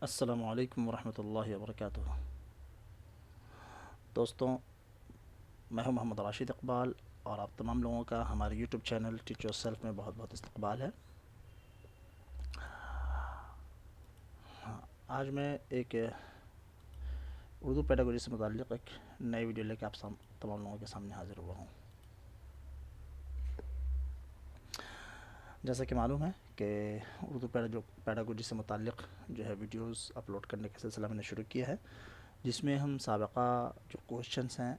السلام علیکم ورحمۃ اللہ وبرکاتہ۔ دوستوں، میں ہوں محمد راشد اقبال اور آپ تمام لوگوں کا ہمارے YouTube channel teach your self میں بہت بہت استقبال ہے۔ آج میں ایک اردو پیڈاگوجی سے متعلق ایک نئی ویڈیو لے کے آپ تمام لوگوں کے سامنے حاضر ہوا ہوں۔ جیسا کہ معلوم ہے کہ اردو پیڈاگوجی سے متعلق جو ہے ویڈیوز اپلوڈ کرنے کا سلسلہ میں نے شروع کیا ہے، جس میں ہم سابقہ جو کوشچنس ہیں،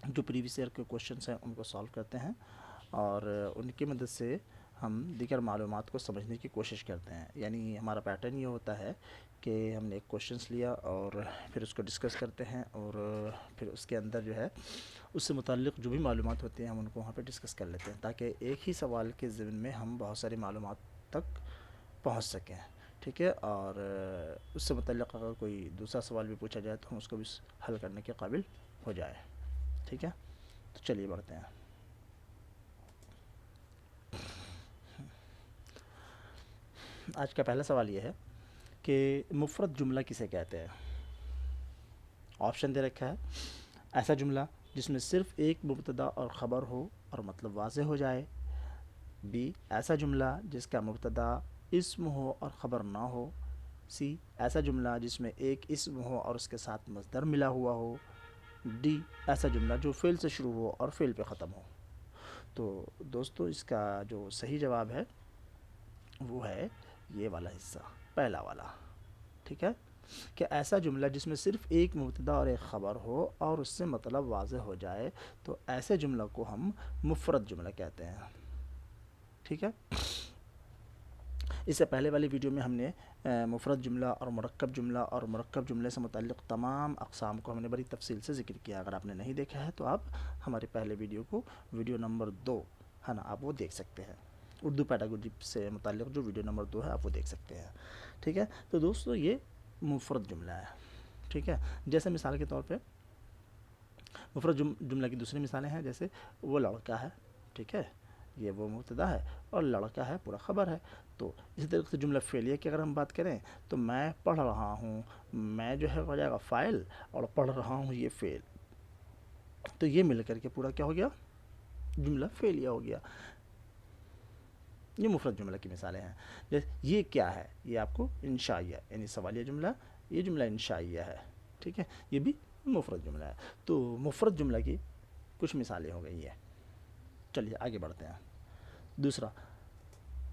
جو پریویس ایئر کے کوشچنس ہیں، ان کو سالو کرتے ہیں اور ان کی مدد سے ہم دیگر معلومات کو سمجھنے کی کوشش کرتے ہیں۔ یعنی ہمارا پیٹرن یہ ہوتا ہے کہ ہم نے ایک کوشچنس لیا اور پھر اس کو ڈسکس کرتے ہیں اور پھر اس کے اندر جو ہے اس سے متعلق جو بھی معلومات ہوتی ہیں ہم ان کو وہاں پہ ڈسکس کر لیتے ہیں، تاکہ ایک ہی سوال کے ضمن میں ہم بہت ساری معلومات تک پہنچ سکیں۔ ٹھیک ہے، اور اس سے متعلق اگر کوئی دوسرا سوال بھی پوچھا جائے تو ہم اس کو بھی حل کرنے کے قابل ہو جائے۔ ٹھیک ہے، تو چلیے بڑھتے ہیں۔ آج کا پہلا سوال یہ ہے کہ مفرد جملہ کسے کہتے ہیں؟ آپشن دے رکھا ہے: ایسا جملہ جس میں صرف ایک مبتدا اور خبر ہو اور مطلب واضح ہو جائے۔ بی، ایسا جملہ جس کا مبتدا اسم ہو اور خبر نہ ہو۔ سی، ایسا جملہ جس میں ایک اسم ہو اور اس کے ساتھ مصدر ملا ہوا ہو۔ ڈی، ایسا جملہ جو فعل سے شروع ہو اور فعل پہ ختم ہو۔ تو دوستو، اس کا جو صحیح جواب ہے وہ ہے یہ والا حصہ، پہلا والا۔ ٹھیک ہے، کہ ایسا جملہ جس میں صرف ایک مبتدا اور ایک خبر ہو اور اس سے مطلب واضح ہو جائے، تو ایسے جملہ کو ہم مفرد جملہ کہتے ہیں۔ ٹھیک ہے، اس سے پہلے والی ویڈیو میں ہم نے مفرد جملہ اور مرکب جملے سے متعلق تمام اقسام کو ہم نے بڑی تفصیل سے ذکر کیا۔ اگر آپ نے نہیں دیکھا ہے تو آپ ہمارے پہلے ویڈیو کو، ویڈیو نمبر 2 ہے نا، آپ وہ دیکھ سکتے ہیں۔ اردو پیڈاگوجی سے متعلق جو ویڈیو نمبر 2 ہے آپ وہ دیکھ سکتے ہیں۔ ٹھیک ہے، تو دوستو یہ مفرد جملہ ہے۔ ٹھیک ہے، جیسے مثال کے طور پہ مفرد جملہ کی دوسری مثالیں ہیں، جیسے وہ لڑکا ہے۔ ٹھیک ہے، یہ وہ مبتدا ہے اور لڑکا ہے پورا خبر ہے۔ تو اسی طریقے سے جملہ فعلیہ کی اگر ہم بات کریں تو میں پڑھ رہا ہوں، میں جو ہے ہو جائے گا فاعل اور پڑھ رہا ہوں یہ فعل، تو یہ مل کر کے پورا کیا ہو گیا؟ جملہ فعلیہ ہو گیا۔ یہ مفرد جملہ کی مثالیں ہیں۔ یہ کیا ہے؟ یہ آپ کو انشائیہ یعنی سوالیہ جملہ، یہ جملہ انشائیہ ہے۔ ٹھیک ہے، یہ بھی مفرد جملہ ہے۔ تو مفرد جملہ کی کچھ مثالیں ہو گئی ہیں۔ چلیے آگے بڑھتے ہیں۔ دوسرا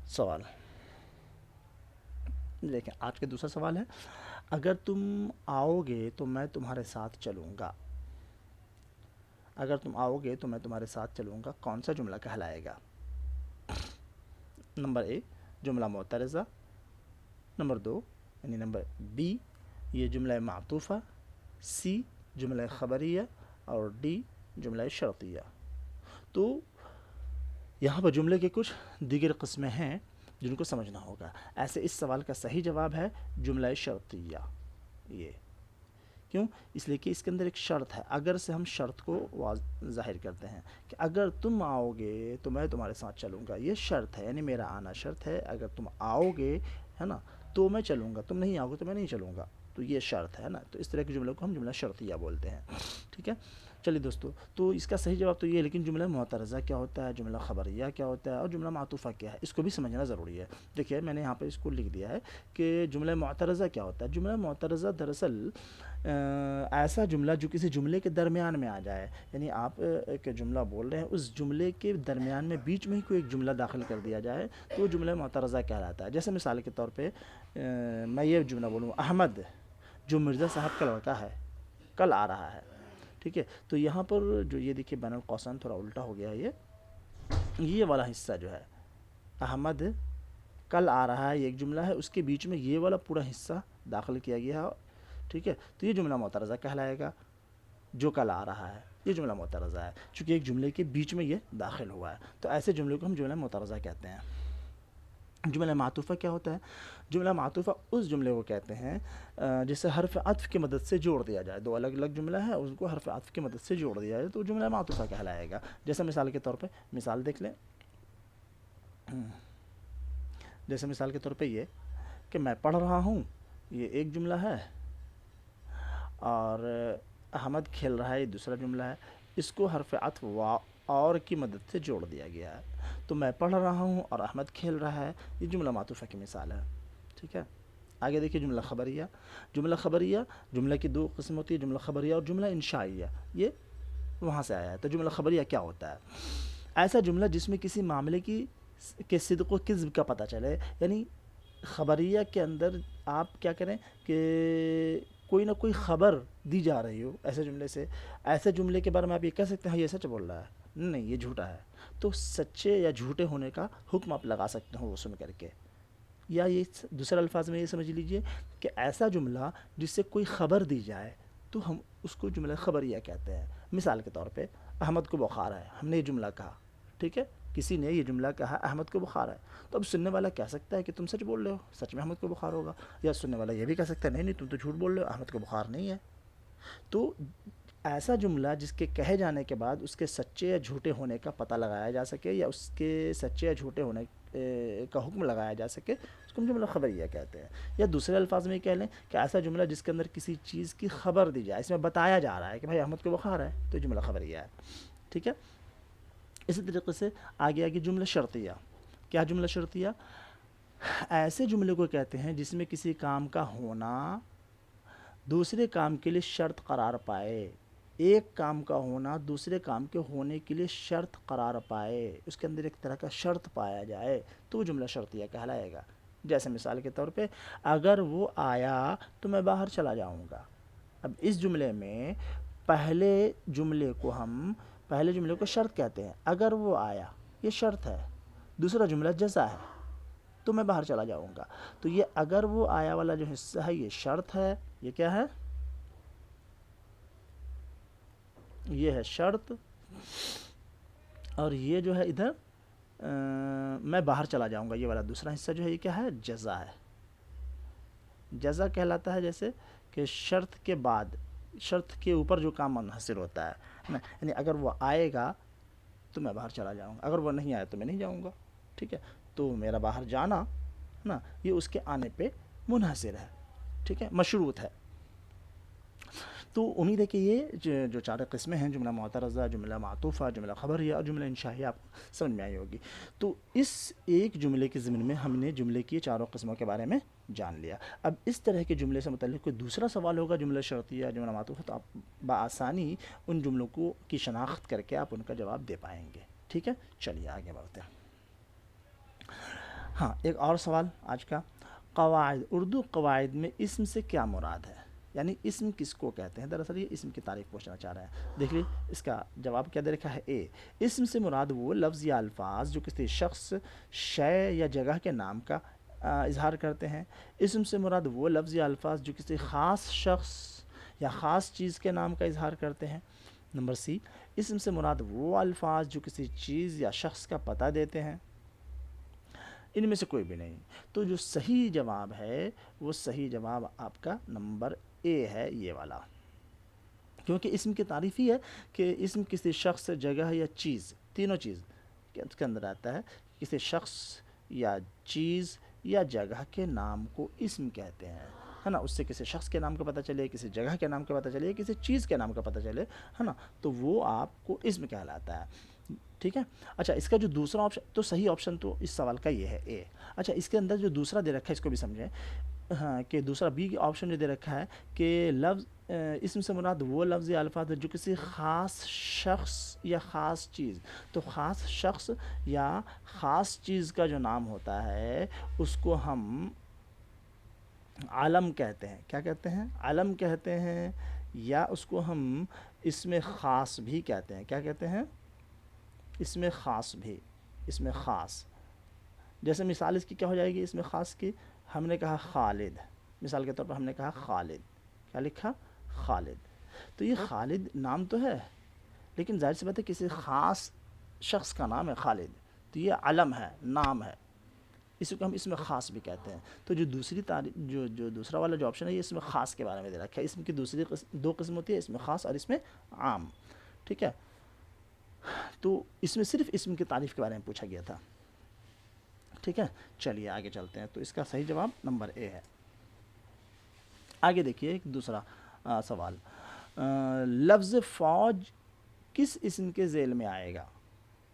سوال دیکھیں، آج کا دوسرا سوال ہے: اگر تم آؤ گے تو میں تمہارے ساتھ چلوں گا۔ اگر تم آؤ گے تو میں تمہارے ساتھ چلوں گا، کون سا جملہ کہلائے گا؟ نمبر اے، جملہ معترضہ۔ نمبر 2 یعنی نمبر بی، یہ جملہ معطوفہ۔ سی، جملہ خبریہ۔ اور ڈی، جملہ شرطیہ۔ تو یہاں پر جملے کے کچھ دیگر قسمیں ہیں جن کو سمجھنا ہوگا۔ ایسے اس سوال کا صحیح جواب ہے جملہ شرطیہ۔ یہ کیوں؟ اس لیے کہ اس کے اندر ایک شرط ہے، اگر سے ہم شرط کو ظاہر کرتے ہیں کہ اگر تم آؤ گے تو میں تمہارے ساتھ چلوں گا، یہ شرط ہے، یعنی میرا آنا شرط ہے۔ اگر تم آؤ گے ہے نا تو میں چلوں گا، تم نہیں آؤ گے تو میں نہیں چلوں گا، تو یہ شرط ہے نا۔ تو اس طرح کے جملے کو ہم جملہ شرطیہ بولتے ہیں۔ ٹھیک ہے، چلیے دوستو، تو اس کا صحیح جواب تو یہ ہے، لیکن جملہ معترضہ کیا ہوتا ہے، جملہ خبریہ کیا ہوتا ہے اور جملہ معطوفہ کیا ہے، اس کو بھی سمجھنا ضروری ہے۔ دیکھیے میں نے یہاں پہ اس کو لکھ دیا ہے کہ جملہ معترضہ کیا ہوتا ہے۔ جملہ معترضہ دراصل ایسا جملہ جو کسی جملے کے درمیان میں آ جائے، یعنی آپ ایک جملہ بول رہے ہیں، اس جملے کے درمیان میں بیچ میں ہی کوئی ایک جملہ داخل کر دیا جائے تو وہ جملہ معترضہ کہلاتا ہے۔ جیسے مثال کے طور پہ میں یہ جملہ بولوں: احمد جو مرزا صاحب کا لڑکا ہے کل آ رہا ہے۔ ٹھیک ہے، تو یہاں پر جو یہ دیکھیے بین القوسین تھوڑا الٹا ہو گیا ہے، یہ والا حصہ جو ہے احمد کل آ رہا ہے، یہ ایک جملہ ہے، اس کے بیچ میں یہ والا پورا حصہ داخل کیا گیا ہے۔ ٹھیک ہے، تو یہ جملہ معترضہ کہلائے گا، جو کل آ رہا ہے یہ جملہ معترضہ ہے، چونکہ ایک جملے کے بیچ میں یہ داخل ہوا ہے، تو ایسے جملے کو ہم جملہ معترضہ کہتے ہیں۔ جملہ معطوفہ کیا ہوتا ہے؟ جملہ معطوفہ اس جملے کو کہتے ہیں جسے حرف عطف کی مدد سے جوڑ دیا جائے، دو الگ الگ جملہ ہے اس کو حرف عطف کی مدد سے جوڑ دیا جائے تو جملہ معطوفہ کہلائے گا۔ جیسے مثال کے طور پہ مثال دیکھ لیں، جیسے مثال کے طور پہ یہ کہ میں پڑھ رہا ہوں یہ ایک جملہ ہے، اور احمد کھیل رہا ہے یہ دوسرا جملہ ہے. اس کو حرف عطف اور کی مدد سے جوڑ دیا گیا ہے. تو میں پڑھ رہا ہوں اور احمد کھیل رہا ہے، یہ جملہ معطوفہ کی مثال ہے. ٹھیک ہے. آگے دیکھیے جملہ خبریہ. جملہ خبریہ، جملہ کی دو قسم ہوتی ہے، جملہ خبریہ اور جملہ انشائیہ. یہ وہاں سے آیا ہے. تو جملہ خبریہ کیا ہوتا ہے؟ ایسا جملہ جس میں کسی معاملے کے صدق و کذب کا پتہ چلے. یعنی خبریہ کے اندر آپ کیا کریں کہ کوئی نہ کوئی خبر دی جا رہی ہو ایسے جملے سے. ایسے جملے کے بارے میں آپ یہ کہہ سکتے ہیں یہ سچ بول رہا ہے، نہیں یہ جھوٹا ہے. تو سچے یا جھوٹے ہونے کا حکم آپ لگا سکتے ہو وہ سن کر کے. یا یہ دوسرے الفاظ میں یہ سمجھ لیجئے کہ ایسا جملہ جس سے کوئی خبر دی جائے تو ہم اس کو جملہ خبریہ کہتے ہیں. مثال کے طور پہ احمد کو بخار ہے، ہم نے یہ جملہ کہا. ٹھیک ہے، کسی نے یہ جملہ کہا احمد کو بخار ہے. تو اب سننے والا کہہ سکتا ہے کہ تم سچ بول رہے ہو، سچ میں احمد کو بخار ہوگا. یا سننے والا یہ بھی کہہ سکتا ہے نہیں نہیں تم تو جھوٹ بول رہے ہو، احمد کو بخار نہیں ہے. تو ایسا جملہ جس کے کہے جانے کے بعد اس کے سچے یا جھوٹے ہونے کا پتہ لگایا جا سکے، یا اس کے سچے یا جھوٹے ہونے کا حکم لگایا جا سکے، اس کو ہم جملہ خبریہ کہتے ہیں. یا دوسرے الفاظ میں کہہ لیں کہ ایسا جملہ جس کے اندر کسی چیز کی خبر دی جائے، اس میں بتایا جا رہا ہے کہ بھائی احمد کو بخار ہے، تو یہ جملہ خبریہ ہے. ٹھیک ہے. اسی طریقے سے آگے جملہ شرطیہ. کیا جملہ شرطیہ؟ ایسے جملے کو کہتے ہیں جس میں کسی کام کا ہونا دوسرے کام کے لیے شرط قرار پائے. ایک کام کا ہونا دوسرے کام کے ہونے کے لیے شرط قرار پائے، اس کے اندر ایک طرح کا شرط پایا جائے تو وہ جملہ شرطیہ کہلائے گا. جیسے مثال کے طور پہ اگر وہ آیا تو میں باہر چلا جاؤں گا. اب اس جملے میں پہلے جملے کو شرط کہتے ہیں. اگر وہ آیا یہ شرط ہے، دوسرا جملہ جزا ہے، تو میں باہر چلا جاؤں گا. تو یہ اگر وہ آیا والا جو حصہ ہے یہ شرط ہے. یہ کیا ہے؟ یہ ہے شرط. اور یہ جو ہے ادھر میں باہر چلا جاؤں گا، یہ والا دوسرا حصہ جو ہے یہ کیا ہے؟ جزا ہے. جزا کہلاتا ہے جیسے کہ شرط کے بعد، شرط کے اوپر جو کام منحصر ہوتا ہے نا. یعنی اگر وہ آئے گا تو میں باہر چلا جاؤں گا، اگر وہ نہیں آیا تو میں نہیں جاؤں گا. ٹھیک ہے. تو میرا باہر جانا نا یہ اس کے آنے پہ منحصر ہے. ٹھیک ہے، مشروط ہے. تو امید ہے کہ یہ جو چار قسمیں ہیں، جملہ معترضہ، جملہ معطوفہ، جملہ خبریہ اور جملہ انشائیہ، آپ کو سمجھ میں آئی ہوگی. تو اس ایک جملے کے ضمن میں ہم نے جملے کی چاروں قسموں کے بارے میں جان لیا. اب اس طرح کے جملے سے متعلق کوئی دوسرا سوال ہوگا جملہ شرطیہ، جملہ معطوفہ، تو آپ بآسانی ان جملوں کی شناخت کر کے آپ ان کا جواب دے پائیں گے. ٹھیک ہے، چلیے آگے بڑھتے ہیں. ہاں، ایک اور سوال آج کا. قواعد، اردو قواعد میں اسم سے کیا مراد ہے؟ یعنی اسم کس کو کہتے ہیں؟ دراصل یہ اسم کی تعریف پوچھنا چاہ رہے ہیں. دیکھ لیے اس کا جواب کیا دے رکھا ہے. اے، اسم سے مراد وہ لفظ یا الفاظ جو کسی شخص، شے یا جگہ کے نام کا اظہار کرتے ہیں. اسم سے مراد وہ لفظ یا الفاظ جو کسی خاص شخص یا خاص چیز کے نام کا اظہار کرتے ہیں. نمبر سی، اسم سے مراد وہ الفاظ جو کسی چیز یا شخص کا پتہ دیتے ہیں. ان میں سے کوئی بھی نہیں. تو جو صحیح جواب ہے وہ صحیح جواب آپ کا نمبر اے ہے، یہ والا. کیونکہ اسم کی تعریف ہی ہے کہ اسم کسی شخص، جگہ یا چیز، تینوں چیز کے اندر آتا ہے. کسی شخص یا چیز یا جگہ کے نام کو اسم کہتے ہیں، ہے نا. اس سے کسی شخص کے نام کا پتہ چلے، کسی جگہ کے نام کا پتہ چلے، کسی چیز کے نام کا پتہ چلے، ہے نا، تو وہ آپ کو اسم کہلاتا ہے. ٹھیک ہے. اچھا، اس کا جو دوسرا آپشن، تو صحیح آپشن تو اس سوال کا یہ ہے اے. اچھا، اس کے اندر جو دوسرا دے رکھا ہے اس کو بھی سمجھیں. ہاں، کہ دوسرا بی آپشن جو دے رکھا ہے کہ لفظ، اسم سے مراد وہ لفظ یا الفاظ جو کسی خاص شخص یا خاص چیز. تو خاص شخص یا خاص چیز کا جو نام ہوتا ہے اس کو ہم علم کہتے ہیں. کیا کہتے ہیں؟ علم کہتے ہیں. یا اس کو ہم اسم خاص بھی کہتے ہیں. کیا کہتے ہیں؟ اسم خاص بھی. اسم خاص، جیسے مثال اس کی کیا ہو جائے گی؟ اسم خاص کی ہم نے کہا خالد. مثال کے طور پر ہم نے کہا خالد. کیا لکھا؟ خالد. تو یہ خالد نام تو ہے لیکن ظاہر سی بات ہے کسی خاص شخص کا نام ہے خالد، تو یہ علم ہے، نام ہے. اس کو ہم اسم خاص بھی کہتے ہیں. تو جو دوسری جو دوسرا والا جو آپشن ہے یہ اسم خاص کے بارے میں دے رکھا ہے. اسم کی دوسری دو قسم ہوتی ہے، اسم خاص اور اسم عام. ٹھیک ہے. تو اس میں صرف اسم کی تعریف کے بارے میں پوچھا گیا تھا. ٹھیک ہے، چلیے آگے چلتے ہیں. تو اس کا صحیح جواب نمبر اے ہے. آگے دیکھیے ایک دوسرا سوال، لفظ فوج کس اسم کے ذیل میں آئے گا؟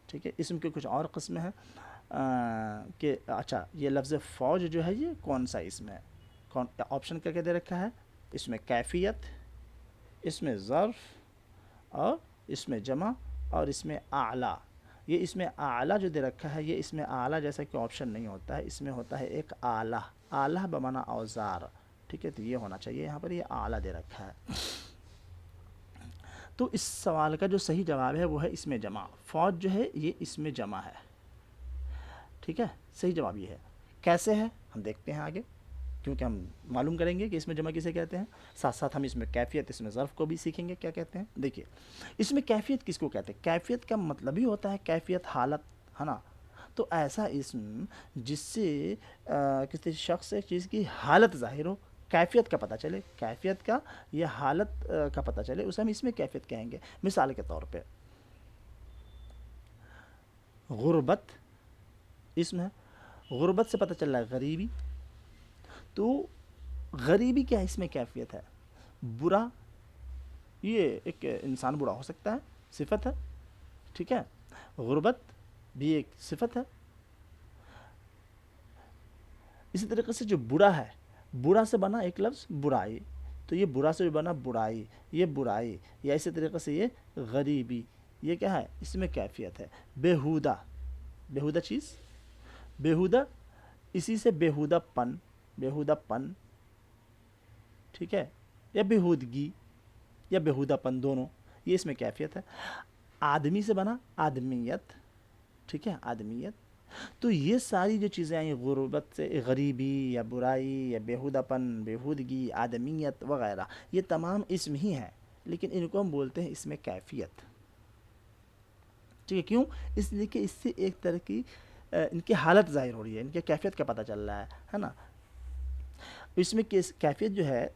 ٹھیک ہے، اسم کے کچھ اور قسم ہیں کہ اچھا یہ لفظ فوج جو ہے یہ کون سا اسم ہے؟ کون آپشن کیا دے رکھا ہے؟ اس میں کیفیت، اس میں ظرف، اور اس میں جمع، اور اس میں اعلیٰ۔ یہ اس میں اعلیٰ جو دے رکھا ہے، یہ اس میں اعلیٰ جیسا کہ آپشن نہیں ہوتا ہے، اس میں ہوتا ہے ایک آلہ، آلہ بمعنی اوزار، ٹھیک ہے، تو یہ ہونا چاہیے، یہاں پر یہ اعلیٰ دے رکھا ہے۔ تو اس سوال کا جو صحیح جواب ہے وہ ہے اس میں جمع، فوج جو ہے یہ اس میں جمع ہے، ٹھیک ہے، صحیح جواب یہ ہے۔ کیسے ہے ہم دیکھتے ہیں آگے، کیونکہ ہم معلوم کریں گے کہ اس میں جمع کسے کہتے ہیں، ساتھ ساتھ ہم اس میں کیفیت، اس میں ظرف کو بھی سیکھیں گے کیا کہتے ہیں۔ دیکھیے اس میں کیفیت کس کو کہتے ہیں؟ کیفیت کا مطلب ہی ہوتا ہے کیفیت، حالت، ہے نا۔ تو ایسا اسم جس سے کسی شخص سے چیز کی حالت ظاہر ہو، کیفیت کا پتہ چلے، کیفیت کا یا حالت کا پتہ چلے، اسے ہم اس میں کیفیت کہیں گے۔ مثال کے طور پہ غربت اسم ہے، غربت سے پتہ چل رہا ہے غریبی، تو غریبی کیا اس میں کیفیت ہے؟ برا، یہ ایک انسان برا ہو سکتا ہے، صفت ہے، ٹھیک ہے، غربت بھی ایک صفت ہے۔ اسی طریقے سے جو برا ہے، برا سے بنا ایک لفظ برائی، تو یہ برا سے جو بنا برائی، یہ برائی، یا اسی طریقے سے یہ غریبی، یہ کیا ہے؟ اس میں کیفیت ہے۔ بیہودہ، بیہودہ چیز، بیہودہ، اسی سے بیہودہ پن، بیہودہ پن، ٹھیک ہے، یا بیہودگی یا بیہودہ پن، دونوں، یہ اس میں کیفیت ہے۔ آدمی سے بنا آدمیت، ٹھیک ہے، آدمیت، تو یہ ساری جو چیزیں آئیں، غربت سے غریبی یا برائی یا بیہودہ پن، بیہودگی، آدمیت وغیرہ، یہ تمام اسم ہی ہیں، لیکن ان کو ہم بولتے ہیں اس میں کیفیت، ٹھیک ہے، کیوں؟ اس لیے کہ اس سے ایک طرح کی ان کی حالت ظاہر ہو رہی ہے، ان کی کیفیت کا پتہ چل رہا ہے نا۔ اس میں کیفیت جو ہے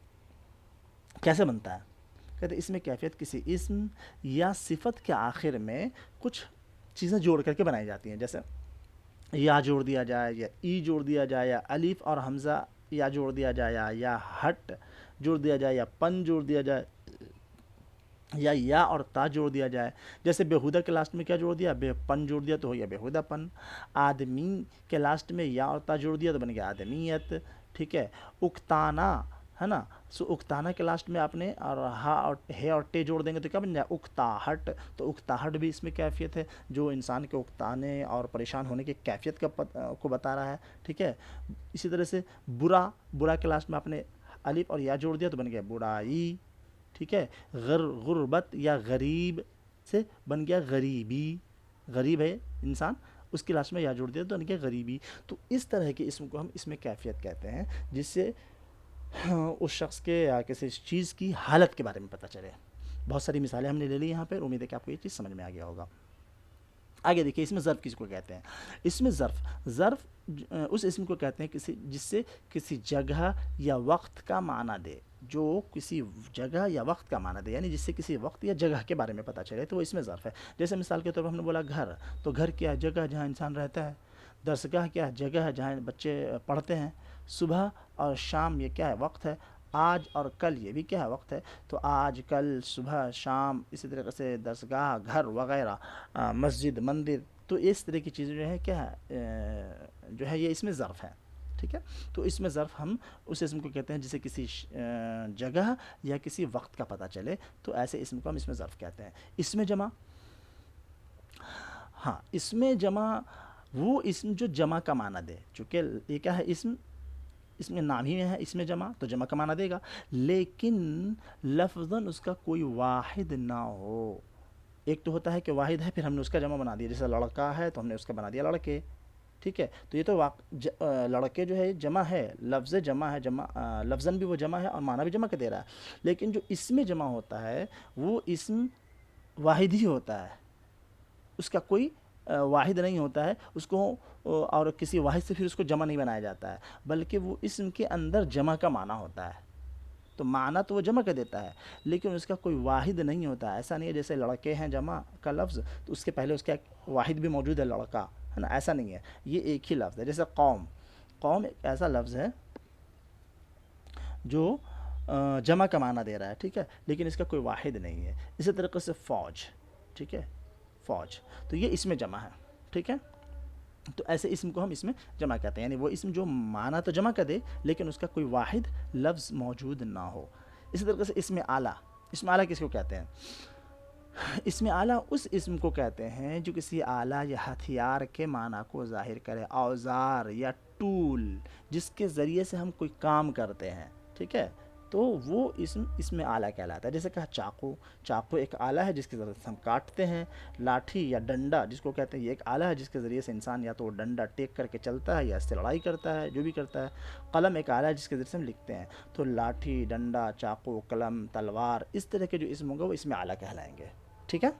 کیسے بنتا ہے؟ کہتے ہیں اس میں کیفیت کسی اسم یا صفت کے آخر میں کچھ چیزیں جوڑ کر کے بنائی جاتی ہیں، جیسے یا جوڑ دیا جائے، یا ای جوڑ دیا جائے، یا الف اور حمزہ یا جوڑ دیا جائے، یا ہٹ جوڑ دیا جائے، یا پن جوڑ دیا جائے، یا اور تا جوڑ دیا جائے۔ جیسے بیہودہ کے لاسٹ میں کیا جوڑ دیا؟ پن جوڑ دیا تو ہو گیا بیہودہ پن۔ آدمی کے لاسٹ میں یا اور تا جوڑ دیا تو بن گیا آدمیت، ٹھیک ہے۔ اکتانا ہے نا، سو اکتانا کے لاسٹ میں آپ نے اور ہا اور ہے اور ٹے جوڑ دیں گے تو کیا بن جائے؟ اکتاہٹ، تو اکتاہٹ بھی اس میں کیفیت ہے، جو انسان کے اکتانے اور پریشان ہونے کی کیفیت کو بتا رہا ہے، ٹھیک ہے۔ اسی طرح سے برا، برا کے لاسٹ میں آپ نے الف اور یا جوڑ دیا تو بن گیا برائی، ٹھیک ہے۔ غربت یا غریب سے بن گیا غریبی، غریب ہے انسان، اس کے لاسٹ میں یا جوڑ دیا تو بن گیا غریبی۔ تو اس طرح کے اسم کو ہم اس میں کیفیت کہتے ہیں، جس سے اس شخص کے یا کسی چیز کی حالت کے بارے میں پتہ چلے۔ بہت ساری مثالیں ہم نے لے لی یہاں پر، امید ہے کہ آپ کو یہ چیز سمجھ میں آ گیا ہوگا۔ آگے دیکھیے اس میں ظرف کس کو کہتے ہیں؟ اس میں ظرف اس اسم کو کہتے ہیں جس سے کسی جگہ یا وقت کا معنی دے، جو کسی جگہ یا وقت کا معنی دے، یعنی جس سے کسی وقت یا جگہ کے بارے میں پتہ چلے، تو وہ اس میں ظرف ہے۔ جیسے مثال کے طور پر ہم نے بولا گھر، تو گھر کیا ہے؟ جگہ جہاں انسان رہتا ہے۔ درسگاہ کیا ہے؟ جگہ ہے جہاں بچے پڑھتے ہیں۔ صبح اور شام یہ کیا ہے؟ وقت ہے۔ آج اور کل یہ بھی کیا ہے؟ وقت ہے۔ تو آج، کل، صبح، شام، اسی طریقے سے درسگاہ، گھر وغیرہ، مسجد، مندر، تو اس طرح کی چیزیں جو ہے کیا ہے، جو ہے یہ اس میں ظرف ہے، ٹھیک ہے۔ تو اس میں ظرف ہم اس اسم کو کہتے ہیں جسے کسی جگہ یا کسی وقت کا پتہ چلے، تو ایسے اسم کو ہم اس میں ظرف کہتے ہیں۔ اس میں جمع، ہاں، اس میں جمع وہ اسم جو جمع کا معنی دے، چونکہ یہ کیا ہے؟ اس میں نام ہی میں ہے اس میں جمع، تو جمع کا معنی دے گا، لیکن لفظاً اس کا کوئی واحد نہ ہو۔ ایک تو ہوتا ہے کہ واحد ہے، پھر ہم نے اس کا جمع بنا دیا، جیسے لڑکا ہے تو ہم نے اس کا بنا دیا لڑکے، ٹھیک ہے۔ تو یہ تو لڑکے جو ہے جمع ہے، لفظ جمع ہے، لفظاً بھی وہ جمع ہے اور معنی بھی جمع کا دے رہا ہے، لیکن جو اس میں جمع ہوتا ہے وہ اسم واحد ہی ہوتا ہے، اس کا کوئی واحد نہیں ہوتا ہے، اس کو اور کسی واحد سے پھر اس کو جمع نہیں بنایا جاتا ہے، بلکہ وہ اسم کے اندر جمع کا معنی ہوتا ہے، تو معنی تو وہ جمع کا دیتا ہے، لیکن اس کا کوئی واحد نہیں ہوتا ہے۔ ایسا نہیں ہے جیسے لڑکے ہیں جمع کا لفظ تو اس کے پہلے اس کا ایک واحد بھی موجود ہے لڑکا، ہے نا، ایسا نہیں ہے، یہ ایک ہی لفظ ہے۔ جیسے قوم، قوم ایک ایسا لفظ ہے جو جمع کا معنی دے رہا ہے، ٹھیک ہے، لیکن اس کا کوئی واحد نہیں ہے. اسی طریقے سے فوج، ٹھیک ہے، فوج، تو یہ اس میں جمع ہے، ٹھیک ہے. تو ایسے اسم کو ہم اس میں جمع کہتے ہیں، یعنی وہ اسم جو معنی تو جمع کر دے لیکن اس کا کوئی واحد لفظ موجود نہ ہو. اسی طریقے سے اسم اعلیٰ، اسم اعلیٰ کس کو کہتے ہیں؟ اسم اعلیٰ اس اسم کو کہتے ہیں جو کسی آلہ یا ہتھیار کے معنی کو ظاہر کرے، اوزار یا ٹول جس کے ذریعے سے ہم کوئی کام کرتے ہیں، ٹھیک ہے، تو وہ اسم اعلیٰ کہلاتا ہے. جیسے کہا چاقو، چاقو ایک آلہ ہے جس کے ذریعے سے ہم کاٹتے ہیں. لاٹھی یا ڈنڈا جس کو کہتے ہیں یہ ایک آلہ ہے جس کے ذریعے سے انسان یا تو وہ ڈنڈا ٹیک کر کے چلتا ہے یا اس سے لڑائی کرتا ہے، جو بھی کرتا ہے. قلم ایک آلہ ہے جس کے ذریعے سے ہم لکھتے ہیں. تو لاٹھی، ڈنڈا، چاقو، قلم، تلوار، اس طرح کے جو اسم ہوں گے وہ اسم اعلیٰ کہلائیں گے، ٹھیک ہے.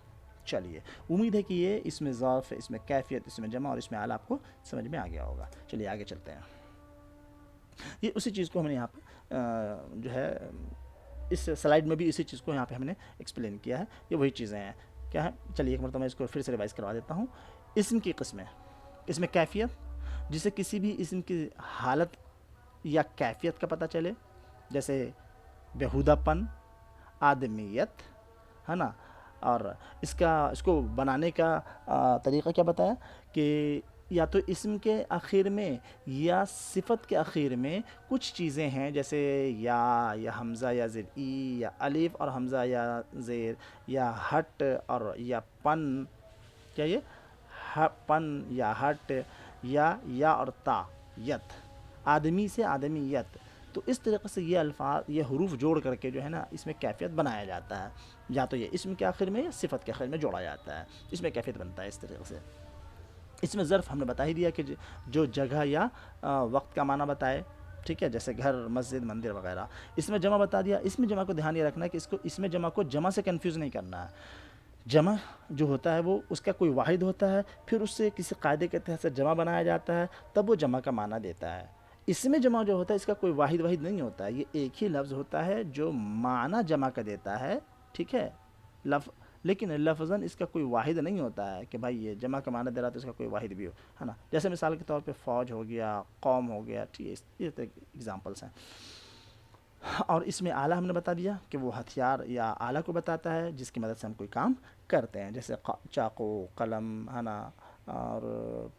چلیے، امید ہے کہ یہ اس میں ظرف، اس میں کیفیت، اس میں جمع اور اس میں اعلیٰ آپ کو سمجھ میں آ گیا ہوگا. چلیے آگے چلتے ہیں. یہ اسی چیز کو ہم نے یہاں پہ جو ہے اس سلائیڈ میں بھی اسی چیز کو یہاں پہ ہم نے ایکسپلین کیا ہے. یہ وہی چیزیں ہیں، کیا ہے. چلیے ایک مرتبہ میں اس کو پھر سے ریوائز کروا دیتا ہوں. اسم کی قسمیں، اس میں کیفیت، جسے کسی بھی اسم کی حالت یا کیفیت کا پتہ چلے، جیسے بیہودہ پن، آدمیت، ہے نا. اور اس کو بنانے کا طریقہ کیا بتایا کہ یا تو اسم کے آخر میں یا صفت کے آخر میں کچھ چیزیں ہیں، جیسے یا حمزہ یا زیر ای، یا الف اور حمزہ یا زیر، یا ہٹ اور یا پن، کیا یہ پن یا ہٹ، یا اور تا، یت، آدمی سے آدمیت. تو اس طریقے سے یہ الفاظ، یہ حروف جوڑ کر کے جو ہے نا اس میں کیفیت بنایا جاتا ہے. یا تو یہ اسم کے آخر میں یا صفت کے آخر میں جوڑا جاتا ہے، اس میں کیفیت بنتا ہے اس طریقے سے. اس میں ظرف ہم نے بتا ہی دیا کہ جو جگہ یا وقت کا معنی بتائے، ٹھیک ہے، جیسے گھر، مسجد، مندر وغیرہ. اس میں جمع بتا دیا. اس میں جمع کو دھیان یہ رکھنا ہے کہ اس میں جمع کو جمع سے کنفیوز نہیں کرنا ہے. جمع جو ہوتا ہے وہ اس کا کوئی واحد ہوتا ہے، پھر اس سے کسی قاعدے کے تحت سے جمع بنایا جاتا ہے، تب وہ جمع کا معنی دیتا ہے. اس میں جمع جو ہوتا ہے اس کا کوئی واحد نہیں ہوتا ہے، یہ ایک ہی لفظ ہوتا ہے جو معنی جمع کا دیتا ہے، ٹھیک ہے، لیکن لفظاً اس کا کوئی واحد نہیں ہوتا ہے کہ بھائی یہ جمع کا معنی دے رہا تو اس کا کوئی واحد بھی ہو، ہے نا. جیسے مثال کے طور پہ فوج ہو گیا، قوم ہو گیا، ٹھیک ہے، یہ ایگزامپلس ہیں. اور اس میں اعلیٰ ہم نے بتا دیا کہ وہ ہتھیار یا آلہ کو بتاتا ہے جس کی مدد سے ہم کوئی کام کرتے ہیں، جیسے چاقو، قلم، ہے نا، اور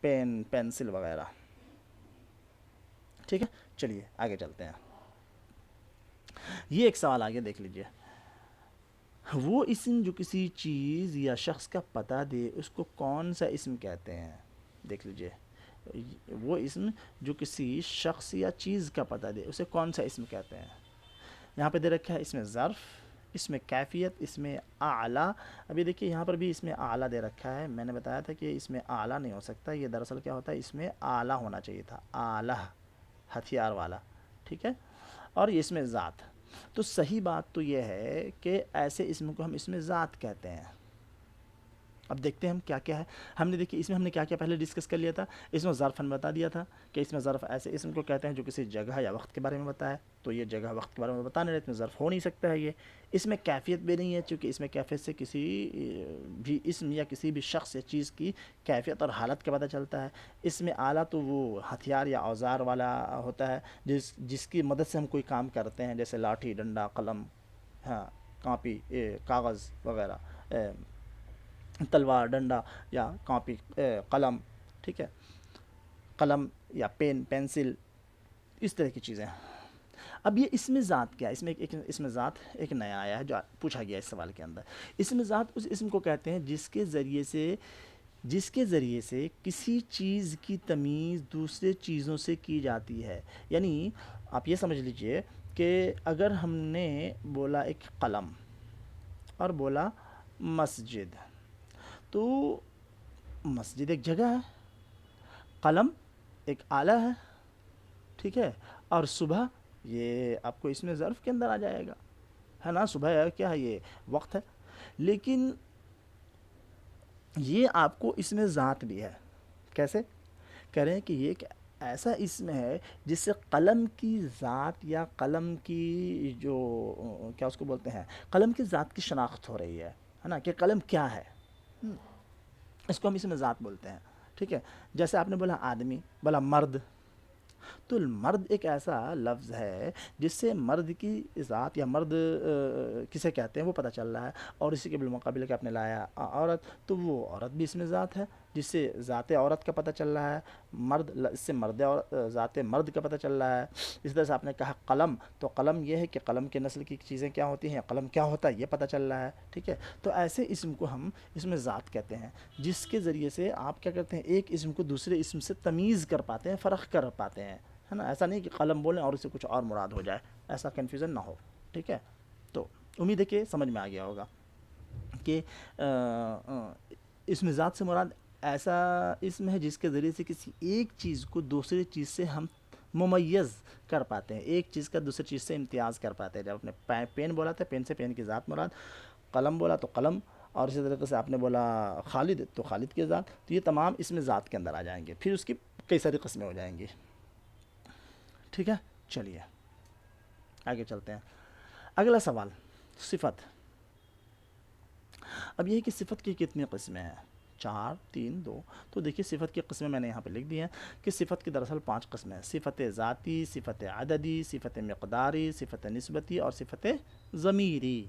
پین، پینسل وغیرہ، ٹھیک ہے. چلیے آگے چلتے ہیں. یہ ایک سوال آگے دیکھ لیجئے. وہ اسم جو کسی چیز یا شخص کا پتہ دے اس کو کون سا اسم کہتے ہیں؟ دیکھ لیجئے. وہ اسم جو کسی شخص یا چیز کا پتہ دے اسے کون سا اسم کہتے ہیں؟ یہاں پہ دے رکھا ہے اس میں ظرف، اس میں کیفیت، اس میں اعلیٰ. ابھی دیکھیے یہاں پر بھی اس میں اعلیٰ دے رکھا ہے. میں نے بتایا تھا کہ اس میں اعلیٰ نہیں ہو سکتا، یہ دراصل کیا ہوتا ہے، اس میں اعلیٰ ہونا چاہیے تھا، اعلیٰ، ہتھیار والا، ٹھیک ہے. اور یہ اس میں ذات. تو صحیح بات تو یہ ہے کہ ایسے اسم کو ہم اس میں ذات کہتے ہیں. اب دیکھتے ہیں ہم کیا کیا ہے. ہم نے دیکھی اس میں ہم نے کیا کیا پہلے ڈسکس کر لیا تھا. اس میں ظرف ہم بتا دیا تھا کہ اس میں ظرف ایسے اسم کو کہتے ہیں جو کسی جگہ یا وقت کے بارے میں بتائے. تو یہ جگہ وقت کے بارے میں بتانے رہے، اس میں ظرف ہو نہیں سکتا ہے. یہ اس میں کیفیت بھی نہیں ہے چونکہ اس میں کیفیت سے کسی بھی اسم یا کسی بھی شخص یا چیز کی کیفیت اور حالت کا پتہ چلتا ہے. اس میں اعلیٰ تو وہ ہتھیار یا اوزار والا ہوتا ہے جس کی مدد سے ہم کوئی کام کرتے ہیں، جیسے لاٹھی، ڈنڈا، قلم، ہاں، کاپی، کاغذ وغیرہ، تلوار، ڈنڈا یا کاپی، قلم، ٹھیک ہے، قلم یا پین، پینسل، اس طرح کی چیزیں. اب یہ اسم ذات کیا ہے؟ اس میں ایک اسم ذات ایک نیا آیا ہے جو پوچھا گیا اس سوال کے اندر. اسم ذات اس اسم کو کہتے ہیں جس کے ذریعے سے کسی چیز کی تمیز دوسرے چیزوں سے کی جاتی ہے. یعنی آپ یہ سمجھ لیجئے کہ اگر ہم نے بولا ایک قلم اور بولا مسجد، تو مسجد ایک جگہ ہے، قلم ایک آلہ ہے، ٹھیک ہے. اور صبح یہ آپ کو اس میں ظرف کے اندر آ جائے گا، ہے نا. صبح کیا ہے، یہ وقت ہے. لیکن یہ آپ کو اس میں ذات بھی ہے. کیسے کریں کہ یہ ایک ایسا اسم ہے جس سے قلم کی ذات یا قلم کی جو کیا اس کو بولتے ہیں، قلم کی ذات کی شناخت ہو رہی ہے نا، کہ قلم کیا ہے. اس کو ہم اس میں ذات بولتے ہیں، ٹھیک ہے. جیسے آپ نے بولا آدمی، بولا مرد، تو مرد ایک ایسا لفظ ہے جس سے مرد کی ذات یا مرد کسے کہتے ہیں وہ پتہ چل رہا ہے، اور اسی کے بالمقابل کہ آپ نے لایا عورت، تو وہ عورت بھی اس میں ذات ہے جس سے ذات عورت کا پتہ چل رہا ہے، مرد اس سے مرد ذات مرد کا پتہ چل رہا ہے۔ اس طرح سے آپ نے کہا قلم، تو قلم یہ ہے کہ قلم کے نسل کی چیزیں کیا ہوتی ہیں، قلم کیا ہوتا ہے یہ پتہ چل رہا ہے، ٹھیک ہے۔ تو ایسے اسم کو ہم اس میں ذات کہتے ہیں، جس کے ذریعے سے آپ کیا کرتے ہیں، ایک اسم کو دوسرے اسم سے تمیز کر پاتے ہیں، فرق کر پاتے ہیں، ہے نا۔ ایسا نہیں کہ قلم بولیں اور اسے کچھ اور مراد ہو جائے، ایسا کنفیوژن نہ ہو، ٹھیک ہے۔ تو امید ہے کہ سمجھ میں آ گیا ہوگا کہ اسم ذات سے مراد ایسا اسم ہے جس کے ذریعے سے کسی ایک چیز کو دوسری چیز سے ہم ممیز کر پاتے ہیں، ایک چیز کا دوسری چیز سے امتیاز کر پاتے ہیں۔ جب آپ نے پین بولا تھا، پین سے پین کی ذات مراد، قلم بولا تو قلم، اور اسی طریقے سے آپ نے بولا خالد تو خالد کی ذات، تو یہ تمام اسم ذات کے اندر آ جائیں گے، پھر اس کی کئی ساری قسمیں ہو جائیں گی، ٹھیک ہے۔ چلیے آگے چلتے ہیں۔ اگلا سوال، صفت۔ اب یہ ہے کہ صفت کی کتنی قسمیں ہیں، 4 3 2۔ تو دیکھیے صفت کی قسمیں میں نے یہاں پہ لکھ دی ہیں کہ صفت کی دراصل 5 قسمیں ہیں: صفت ذاتی، صفت عددی، صفت مقداری، صفت نسبتی اور صفت ضمیری،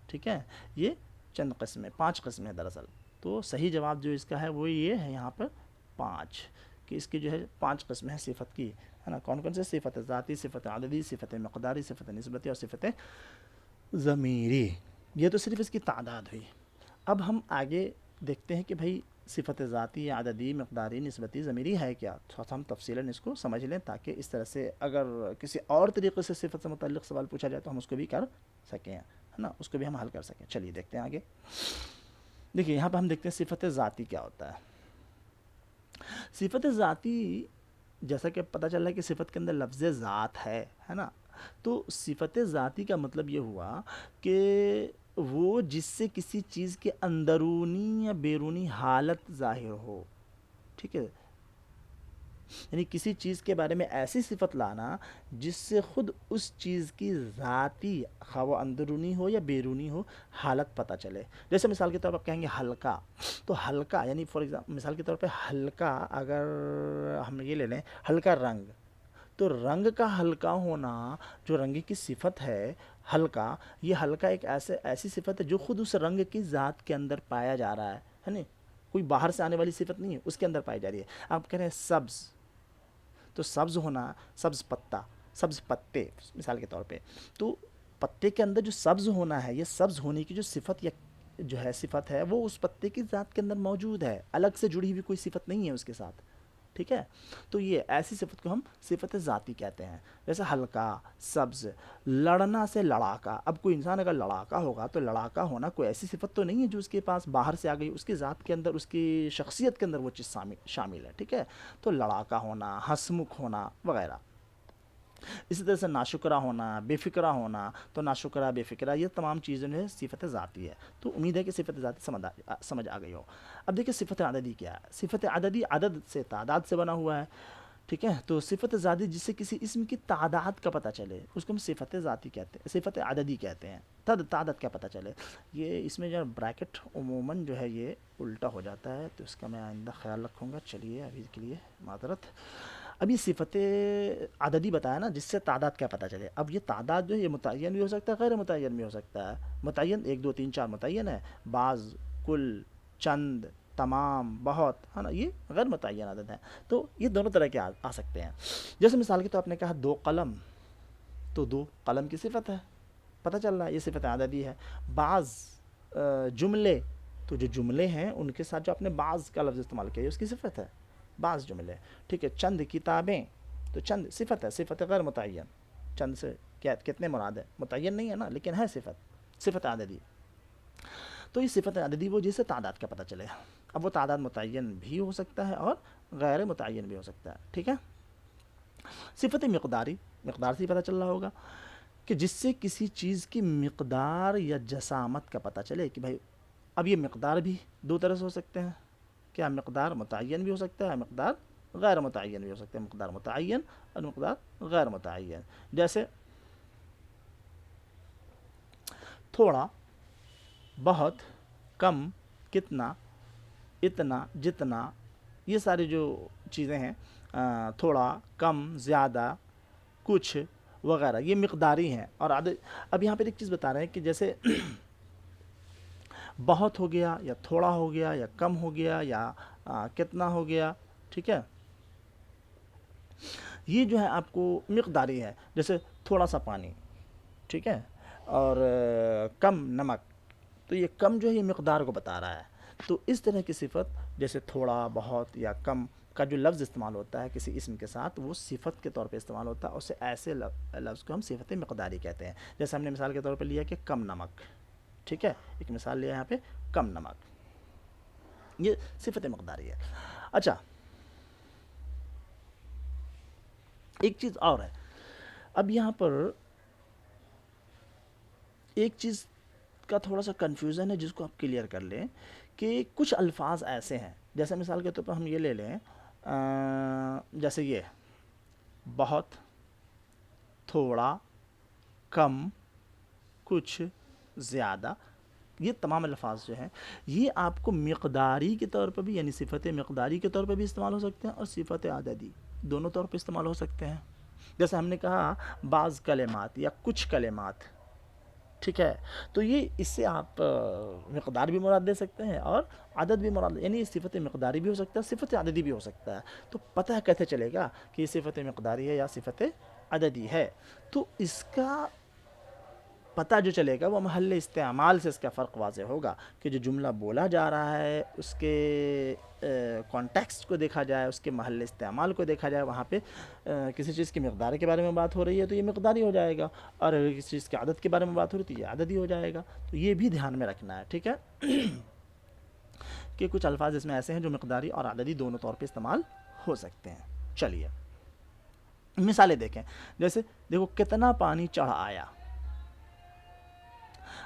ٹھیک ہے۔ یہ چند قسمیں، 5 قسمیں ہیں دراصل۔ تو صحیح جواب جو اس کا ہے وہ یہ ہے یہاں پر 5، کہ اس کی جو ہے 5 قسمیں ہیں صفت کی، ہے نا۔ کون کون سے؟ صفت ذاتی، صفت عددی، صفت مقداری، صفت نسبتی اور صفت ضمیری۔ یہ تو صرف اس کی تعداد ہوئی۔ اب ہم آگے دیکھتے ہیں کہ بھائی صفت ذاتی، عددی، مقداری، نسبتی، ضمیری ہے کیا، ہم تفصیلاً اس کو سمجھ لیں تاکہ اس طرح سے اگر کسی اور طریقے سے صفت سے متعلق سوال پوچھا جائے تو ہم اس کو بھی کر سکیں، ہے نا، اس کو بھی ہم حل کر سکیں۔ چلیے دیکھتے ہیں آگے۔ دیکھیے یہاں پہ ہم دیکھتے ہیں صفت ذاتی کیا ہوتا ہے۔ صفت ذاتی جیسا کہ پتہ چل رہا ہے کہ صفت کے اندر لفظ ذات ہے نا۔ تو صفت ذاتی کا مطلب یہ ہوا کہ وہ جس سے کسی چیز کے اندرونی یا بیرونی حالت ظاہر ہو، ٹھیک ہے۔ یعنی کسی چیز کے بارے میں ایسی صفت لانا جس سے خود اس چیز کی ذاتی، خواہ وہ اندرونی ہو یا بیرونی ہو، حالت پتہ چلے۔ جیسے مثال کے طور پر آپ کہیں گے ہلکا، تو ہلکا یعنی فار ایگزامپل مثال کے طور پہ ہلکا، اگر ہم یہ لے لیں ہلکا رنگ، تو رنگ کا ہلکا ہونا جو رنگ کی صفت ہے ہلکا، یہ ہلکا ایک ایسی صفت ہے جو خود اس رنگ کی ذات کے اندر پایا جا رہا ہے نا، کوئی باہر سے آنے والی صفت نہیں ہے، اس کے اندر پائی جا رہی ہے۔ آپ کہہ رہے ہیں سبز، تو سبز ہونا، سبز پتا، سبز پتے مثال کے طور پہ، تو پتے کے اندر جو سبز ہونا ہے، یہ سبز ہونے کی جو صفت یا جو ہے صفت ہے وہ اس پتے کی ذات کے اندر موجود ہے، الگ سے جڑی ہوئی کوئی صفت نہیں ہے اس کے ساتھ، ٹھیک ہے۔ تو یہ ایسی صفت کو ہم صفت ذاتی کہتے ہیں، جیسے ہلکا، سبز، لڑنا سے لڑاکا۔ اب کوئی انسان اگر لڑاکا ہوگا تو لڑاکا ہونا کوئی ایسی صفت تو نہیں ہے جو اس کے پاس باہر سے آ گئی، اس کی ذات کے اندر، اس کی شخصیت کے اندر وہ چیز شامل ہے، ٹھیک ہے۔ تو لڑاکا ہونا، ہنسمکھ ہونا وغیرہ۔ اسی طرح سے ناشکرہ ہونا، بے فکرہ ہونا، تو ناشکرہ، بے فکرہ، یہ تمام چیزیں جو ہے صفت ذاتی ہے۔ تو امید ہے کہ صفت ذاتی سمجھ آ گئی ہو۔ اب دیکھیں صفت عددی کیا ہے۔ صفت عددی عدد سے، تعداد سے بنا ہوا ہے، ٹھیک ہے۔ تو صفت ذاتی جس سے کسی اسم کی تعداد کا پتہ چلے اس کو ہم صفت ذاتی کہتے ہیں، صفت عددی کہتے ہیں۔ تعداد کا پتہ چلے، یہ اس میں جو بریکٹ عموماً جو ہے یہ الٹا ہو جاتا ہے، تو اس کا میں آئندہ خیال رکھوں گا۔ چلیے ابھی کے لیے معذرت۔ اب یہ صفت عددی بتایا نا جس سے تعداد کا پتہ چلے۔ اب یہ تعداد جو ہے یہ متعین بھی ہو سکتا ہے، غیر متعین بھی ہو سکتا ہے۔ متعین 1 2 3 4 متعین ہے، بعض، کل، چند، تمام، بہت، ہے نا، یہ غیر متعین عدد ہیں۔ تو یہ دونوں طرح کے آ سکتے ہیں۔ جیسے مثال کے تو آپ نے کہا 2 قلم، تو 2 قلم کی صفت ہے، پتہ چل رہا ہے یہ صفت عددی ہے۔ بعض جملے، تو جو جملے ہیں ان کے ساتھ جو آپ نے بعض کا لفظ استعمال کیا ہے اس کی صفت ہے، بعض جملے، ٹھیک ہے۔ چند کتابیں، تو چند صفت ہے، صفت غیر متعین۔ چند سے کتنے مراد ہے، متعین نہیں ہے نا، لیکن ہے صفت عددی۔ تو یہ صفت عددی وہ جسے تعداد کا پتہ چلے۔ اب وہ تعداد متعین بھی ہو سکتا ہے اور غیر متعین بھی ہو سکتا ہے، ٹھیک ہے۔ صفت مقداری، مقدار سے ہی پتہ چل رہا ہوگا کہ جس سے کسی چیز کی مقدار یا جسامت کا پتہ چلے کہ بھائی، اب یہ مقدار بھی 2 طرح سے ہو سکتے ہیں، کیا مقدار متعین بھی ہو سکتا ہے، مقدار غیر متعین بھی ہو سکتا ہے، مقدار متعین اور مقدار غیر متعین۔ جیسے تھوڑا، بہت، کم، کتنا، اتنا، جتنا، یہ ساری جو چیزیں ہیں تھوڑا، کم، زیادہ، کچھ وغیرہ، یہ مقداری ہیں. اور اب یہاں پہ ایک چیز بتا رہے ہیں کہ جیسے بہت ہو گیا یا تھوڑا ہو گیا یا کم ہو گیا یا کتنا ہو گیا. ٹھیک ہے، یہ جو ہے آپ کو مقداری ہے. جیسے تھوڑا سا پانی، ٹھیک ہے، اور کم نمک، تو یہ کم جو ہے یہ مقدار کو بتا رہا ہے. تو اس طرح کی صفت جیسے تھوڑا، بہت یا کم کا جو لفظ استعمال ہوتا ہے کسی اسم کے ساتھ، وہ صفت کے طور پہ استعمال ہوتا ہے. اسے ایسے لفظ کو ہم صفت مقداری کہتے ہیں. جیسے ہم نے مثال کے طور پہ لیا کہ کم نمک. ٹھیک ہے، ایک مثال لیا یہاں پہ کم نمک، یہ صفت مقداری ہے. اچھا، ایک چیز اور ہے. اب یہاں پر ایک چیز کا تھوڑا سا کنفیوژن ہے جس کو آپ کلیئر کر لیں کہ کچھ الفاظ ایسے ہیں، جیسے مثال کے طور پر ہم یہ لے لیں، جیسے یہ بہت، تھوڑا، کم، کچھ، زیادہ. یہ تمام الفاظ جو ہیں یہ آپ کو مقداری کے طور پر بھی، یعنی صفت مقداری کے طور پر بھی استعمال ہو سکتے ہیں اور صفت عددی دونوں طور پر استعمال ہو سکتے ہیں. جیسے ہم نے کہا بعض کلمات یا کچھ کلمات. ٹھیک ہے، تو یہ اس سے آپ مقدار بھی مراد دے سکتے ہیں اور عدد بھی مراد، یعنی یہ صفت مقداری بھی ہو سکتا ہے، صفت عددی بھی ہو سکتا ہے. تو پتہ کیسے چلے گا کہ یہ صفت مقداری ہے یا صفت عددی ہے؟ تو اس کا پتہ جو چلے گا وہ محل استعمال سے اس کا فرق واضح ہوگا کہ جو جملہ بولا جا رہا ہے اس کے کانٹیکسٹ کو دیکھا جائے، اس کے محل استعمال کو دیکھا جائے. وہاں پہ کسی چیز کی مقدار کے بارے میں بات ہو رہی ہے تو یہ مقداری ہو جائے گا، اور اگر کسی چیز کی عدد کے بارے میں بات ہو رہی ہے تو یہ عددی ہو جائے گا. تو یہ بھی دھیان میں رکھنا ہے. ٹھیک ہے، کہ کچھ الفاظ اس میں ایسے ہیں جو مقداری اور عددی دونوں طور پہ استعمال ہو سکتے ہیں. چلیے مثالیں دیکھیں. جیسے دیکھو کتنا پانی چڑھ آیا.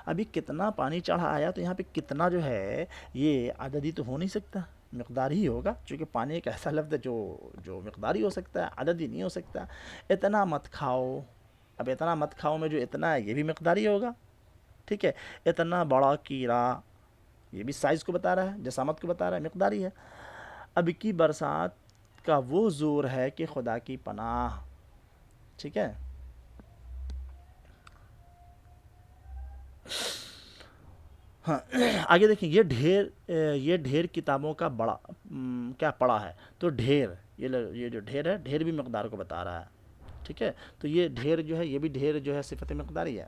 ابھی کتنا پانی چڑھا آیا، تو یہاں پہ کتنا جو ہے یہ عددی تو ہو نہیں سکتا، مقدار ہی ہوگا، چونکہ پانی ایک ایسا لفظ ہے جو مقداری ہو سکتا ہے، عددی نہیں ہو سکتا. اتنا مت کھاؤ. اب اتنا مت کھاؤ میں جو اتنا ہے یہ بھی مقداری ہوگا. ٹھیک ہے، اتنا بڑا کیڑا، یہ بھی سائز کو بتا رہا ہے، جسامت کو بتا رہا ہے، مقداری ہے. اب کی برسات کا وہ زور ہے کہ خدا کی پناہ. ٹھیک ہے، ہاں. آگے دیکھیں، یہ ڈھیر کتابوں کا بڑا کیا پڑا ہے. تو ڈھیر، یہ جو ڈھیر ہے، ڈھیر بھی مقدار کو بتا رہا ہے. ٹھیک ہے، تو یہ ڈھیر جو ہے، یہ بھی ڈھیر جو ہے صفت مقداری ہے.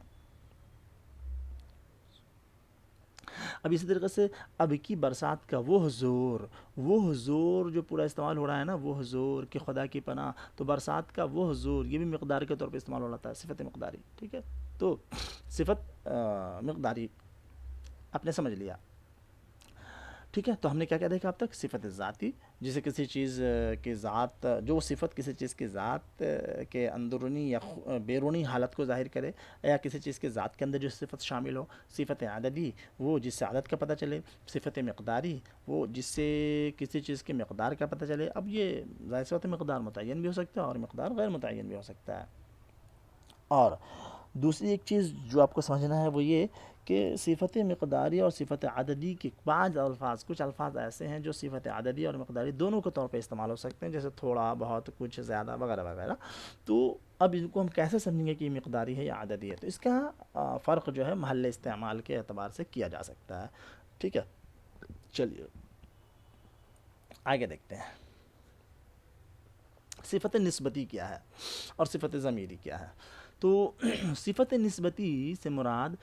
اب اسی طریقے سے اب کی برسات کا وہ حضور جو پورا استعمال ہو رہا ہے نا، وہ حضور کہ خدا کی پناہ، تو برسات کا وہ حضور یہ بھی مقدار کے طور پہ استعمال ہو رہا ہے، صفت مقداری. ٹھیک ہے، تو صفت مقداری آپ نے سمجھ لیا. ٹھیک ہے، تو ہم نے کیا کیا دیکھا اب تک؟ صفت ذاتی، جسے کسی چیز کی ذات، جو صفت کسی چیز کی ذات کے اندرونی یا بیرونی حالت کو ظاہر کرے، یا کسی چیز کی ذات کے اندر جو صفت شامل ہو. صفت عددی، وہ جس سے عدد کا پتہ چلے. صفت مقداری، وہ جس سے کسی چیز کی مقدار کا پتہ چلے. اب یہ ظاہر سی بات ہے مقدار متعین بھی ہو سکتا ہے اور مقدار غیر متعین بھی ہو سکتا ہے. اور دوسری ایک چیز جو آپ کو سمجھنا ہے وہ یہ کہ صفت مقداری اور صفت عددی کے بعض الفاظ، کچھ الفاظ ایسے ہیں جو صفت عددی اور مقداری دونوں کے طور پہ استعمال ہو سکتے ہیں، جیسے تھوڑا، بہت، کچھ، زیادہ وغیرہ وغیرہ. تو اب ان کو ہم کیسے سمجھیں گے کہ یہ مقداری ہے یا عددی ہے؟ تو اس کا فرق جو ہے محل استعمال کے اعتبار سے کیا جا سکتا ہے. ٹھیک ہے، چلیے آگے دیکھتے ہیں. صفت نسبتی کیا ہے اور صفت ضمیری کیا ہے؟ تو صفت نسبتی سے مراد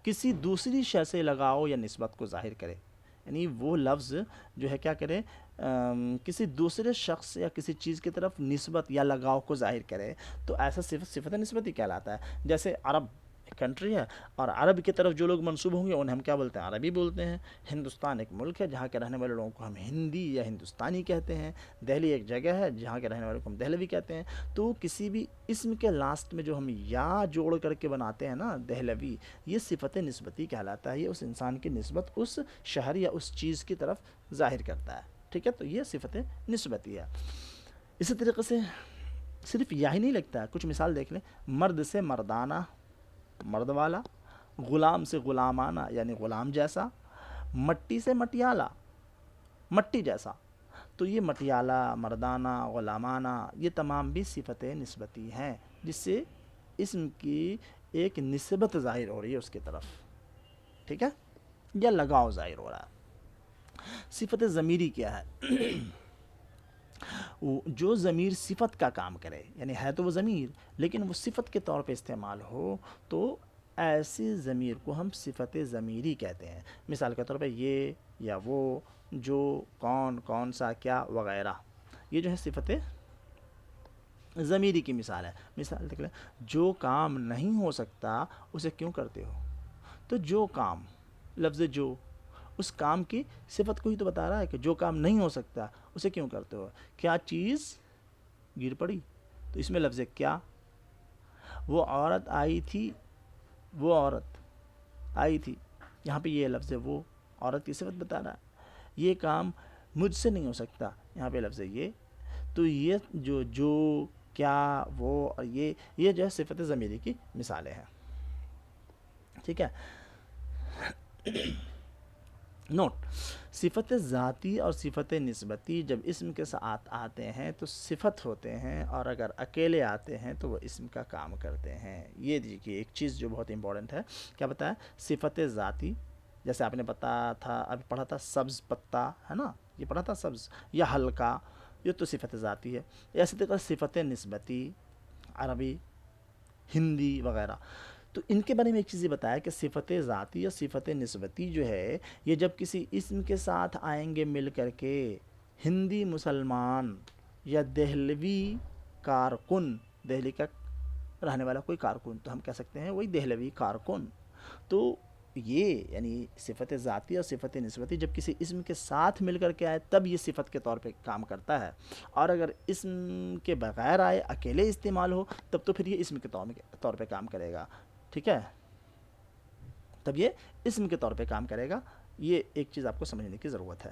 کسی دوسری شے سے لگاؤ یا نسبت کو ظاہر کرے، یعنی وہ لفظ جو ہے کیا کرے، کسی دوسرے شخص یا کسی چیز کی طرف نسبت یا لگاؤ کو ظاہر کرے. تو ایسا صفت نسبتی کہلاتا ہے. جیسے عرب ایک کنٹری ہے اور عرب کی طرف جو لوگ منسوب ہوں گے انہیں ہم کیا بولتے ہیں؟ عربی بولتے ہیں. ہندوستان ایک ملک ہے جہاں کے رہنے والے لوگوں کو ہم ہندی یا ہندوستانی کہتے ہیں. دہلی ایک جگہ ہے جہاں کے رہنے والوں کو ہم دہلوی کہتے ہیں. تو کسی بھی اسم کے لاسٹ میں جو ہم یا جوڑ کر کے بناتے ہیں نا، دہلوی، یہ صفت نسبتی کہلاتا ہے. یہ اس انسان کی نسبت اس شہر یا اس چیز کی طرف ظاہر کرتا ہے. ٹھیک ہے، تو یہ صفت نسبتی ہے. اسی طریقے سے صرف یہی نہیں لگتا ہے، کچھ مثال دیکھ لیں. مرد سے مردانہ، مرد والا. غلام سے غلامانہ، یعنی غلام جیسا. مٹی سے مٹیالہ، مٹی جیسا. تو یہ مٹیالہ، مردانہ، غلامانہ، یہ تمام بھی صفت نسبتی ہیں، جس سے اسم کی ایک نسبت ظاہر ہو رہی ہے اس کی طرف، ٹھیک ہے، یا لگاؤ ظاہر ہو رہا ہے۔ صفت ضمیری کیا ہے؟ جو ضمیر صفت کا کام کرے، یعنی ہے تو وہ ضمیر لیکن وہ صفت کے طور پہ استعمال ہو، تو ایسی ضمیر کو ہم صفت ضمیری کہتے ہیں۔ مثال کے طور پہ یہ یا وہ، جو، کون، کون سا، کیا، وغیرہ، یہ جو ہے صفت ضمیری کی مثال ہے۔ مثال دیکھ لیں، جو کام نہیں ہو سکتا اسے کیوں کرتے ہو؟ تو جو کام، لفظ جو اس کام کی صفت کو ہی تو بتا رہا ہے کہ جو کام نہیں ہو سکتا اسے کیوں کرتے ہو؟ کیا چیز گر پڑی، تو اس میں لفظ کیا، وہ عورت آئی تھی، وہ عورت آئی تھی، یہاں پہ یہ لفظ وہ عورت کی صفت بتا رہا ہے۔ یہ کام مجھ سے نہیں ہو سکتا، یہاں پہ لفظ یہ، تو یہ جو کیا، وہ اور یہ جو ہے صفت ضمیری کی مثالیں ہیں، ٹھیک ہے۔ نوٹ، صفت ذاتی اور صفت نسبتی جب اسم کے ساتھ آتے ہیں تو صفت ہوتے ہیں، اور اگر اکیلے آتے ہیں تو وہ اسم کا کام کرتے ہیں۔ یہ دیکھیے ایک چیز جو بہت امپورٹنٹ ہے، کیا بتایا؟ صفت ذاتی، جیسے آپ نے ابھی پڑھا تھا سبز پتا، ہے نا، یہ پڑھا تھا سبز، یا ہلکا، یہ تو صفت ذاتی ہے۔ اسی طرح صفت نسبتی، عربی، ہندی وغیرہ، تو ان کے بارے میں ایک چیز یہ بتایا کہ صفت ذاتی یا صفت نسبتی جو ہے یہ جب کسی اسم کے ساتھ آئیں گے مل کر کے، ہندی مسلمان یا دہلوی کارکن، دہلی کا رہنے والا کوئی کارکن، تو ہم کہہ سکتے ہیں وہی دہلوی کارکن۔ تو یہ یعنی صفت ذاتی اور صفت نسبتی جب کسی اسم کے ساتھ مل کر کے آئے تب یہ صفت کے طور پہ کام کرتا ہے، اور اگر اسم کے بغیر آئے، اکیلے استعمال ہو، تب تو پھر یہ اسم کے طور پہ کام کرے گا، ٹھیک ہے، تب یہ اسم کے طور پہ کام کرے گا۔ یہ ایک چیز آپ کو سمجھنے کی ضرورت ہے،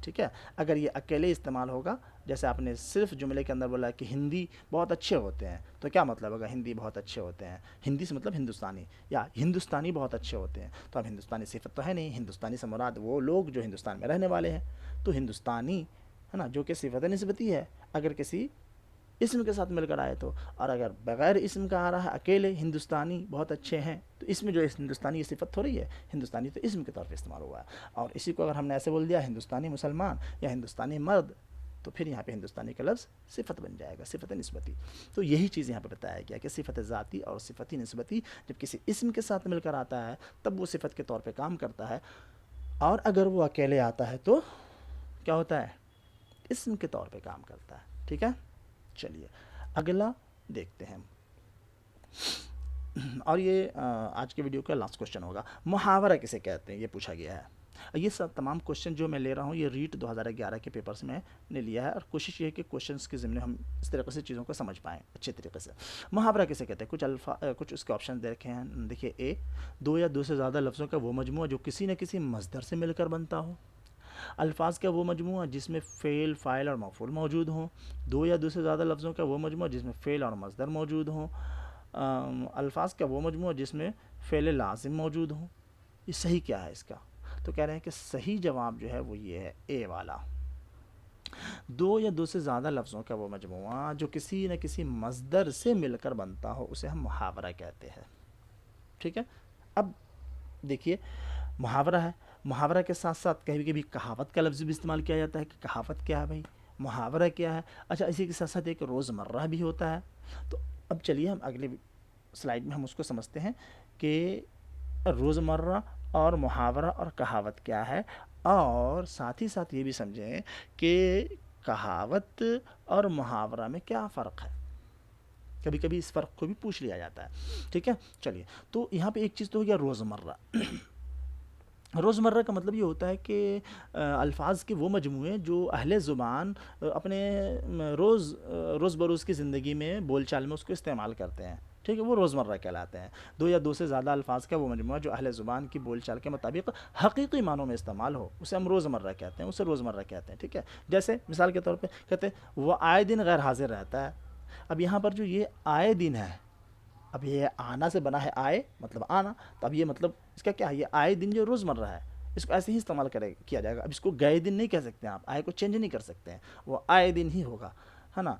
ٹھیک ہے۔ اگر یہ اکیلے استعمال ہوگا، جیسے آپ نے صرف جملے کے اندر بولا کہ ہندی بہت اچھے ہوتے ہیں، تو کیا مطلب ہوگا؟ ہندی بہت اچھے ہوتے ہیں، ہندی سے مطلب ہندوستانی، یا ہندوستانی بہت اچھے ہوتے ہیں، تو اب ہندوستانی صفت تو ہے نہیں، ہندوستانی سے مراد وہ لوگ جو ہندوستان میں رہنے والے ہیں، تو ہندوستانی ہے نا، جو کہ صفت نسبتی ہے اگر کسی اسم کے ساتھ مل کر آئے تو، اور اگر بغیر اسم کا آ رہا ہے اکیلے، ہندوستانی بہت اچھے ہیں، تو اس میں جو ہندوستانی یہ صفت تھوڑی ہے، ہندوستانی تو اسم کے طور پہ استعمال ہوا ہے۔ اور اسی کو اگر ہم نے ایسے بول دیا ہندوستانی مسلمان یا ہندوستانی مرد، تو پھر یہاں پہ ہندوستانی کا لفظ صفت بن جائے گا، صفت نسبتی۔ تو یہی چیز یہاں پہ بتایا گیا کہ صفت ذاتی اور صفتی نسبتی جب کسی اسم کے ساتھ مل کر آتا ہے تب وہ صفت کے طور پہ کام کرتا ہے، اور اگر وہ اکیلے آتا ہے تو کیا ہوتا ہے؟ اسم کے طور پہ کام کرتا ہے، ٹھیک ہے۔ چلیے اگلا دیکھتے ہیں، اور یہ آج کے ویڈیو کا لاسٹ کوشچن ہوگا، محاورہ کسے کہتے ہیں، یہ پوچھا گیا ہے۔ یہ سب تمام کوشچن جو میں لے رہا ہوں یہ ریٹ 2011 کے پیپرز میں نے لیا ہے، اور کوشش یہ ہے کہ کوشچنس کے ضمن ہم اس طریقے سے چیزوں کو سمجھ پائیں اچھے طریقے سے۔ محاورہ کسے کہتے ہیں؟ کچھ اس کے آپشن دیکھے ہیں، دیکھیے اے، دو یا دو سے زیادہ لفظوں کا وہ مجموعہ جو کسی نہ کسی مصدر سے مل کر بنتا ہو۔ الفاظ کا وہ مجموعہ جس میں فعل، فاعل اور مفعول موجود ہوں، دو یا دو سے زیادہ لفظوں کا وہ مجموعہ جس میں فعل اور مصدر موجود ہوں، الفاظ کا وہ مجموعہ جس میں فعل لازم موجود ہوں۔ یہ صحیح کیا ہے اس کا؟ تو کہہ رہے ہیں کہ صحیح جواب جو ہے وہ یہ ہے اے والا، دو یا دو سے زیادہ لفظوں کا وہ مجموعہ جو کسی نہ کسی مصدر سے مل کر بنتا ہو اسے ہم محاورہ کہتے ہیں، ٹھیک ہے۔ اب دیکھیے محاورہ ہے، محاورہ کے ساتھ ساتھ کبھی کبھی کہاوت کا لفظ بھی استعمال کیا جاتا ہے کہ کہاوت کیا ہے بھائی، محاورہ کیا ہے، اچھا اسی کے ساتھ ساتھ ایک روزمرہ بھی ہوتا ہے۔ تو اب چلیے ہم اگلے سلائیڈ میں ہم اس کو سمجھتے ہیں کہ روزمرہ اور محاورہ اور کہاوت کیا ہے، اور ساتھ ہی ساتھ یہ بھی سمجھیں کہ کہاوت اور محاورہ میں کیا فرق ہے، کبھی کبھی اس فرق کو بھی پوچھ لیا جاتا ہے، ٹھیک ہے۔ چلیے تو یہاں پہ ایک چیز تو ہو گیا روزمرہ۔ روزمرہ کا مطلب یہ ہوتا ہے کہ الفاظ کے وہ مجموعے جو اہل زبان اپنے روز بروز کی زندگی میں بول چال میں اس کو استعمال کرتے ہیں، ٹھیک ہے، وہ روزمرہ کہلاتے ہیں۔ دو یا دو سے زیادہ الفاظ کا وہ مجموعہ جو اہل زبان کی بول چال کے مطابق حقیقی معنوں میں استعمال ہو، اسے ہم روزمرہ کہتے ہیں، اسے روزمرہ کہتے ہیں، ٹھیک ہے۔ جیسے مثال کے طور پہ کہتے ہیں وہ آئے دن غیر حاضر رہتا ہے۔ اب یہاں پر جو یہ آئے دن ہے، اب یہ آنا سے بنا ہے، آئے مطلب آنا، تو اب یہ مطلب اس کا کیا ہے، یہ آئے دن جو روزمرہ ہے، اس کو ایسے ہی استعمال کیا جائے گا. اب اس کو گئے دن نہیں کہہ سکتے ہیں آپ, آئے کو چینج نہیں کر سکتے ہیں, وہ آئے دن ہی ہوگا, ہے نا,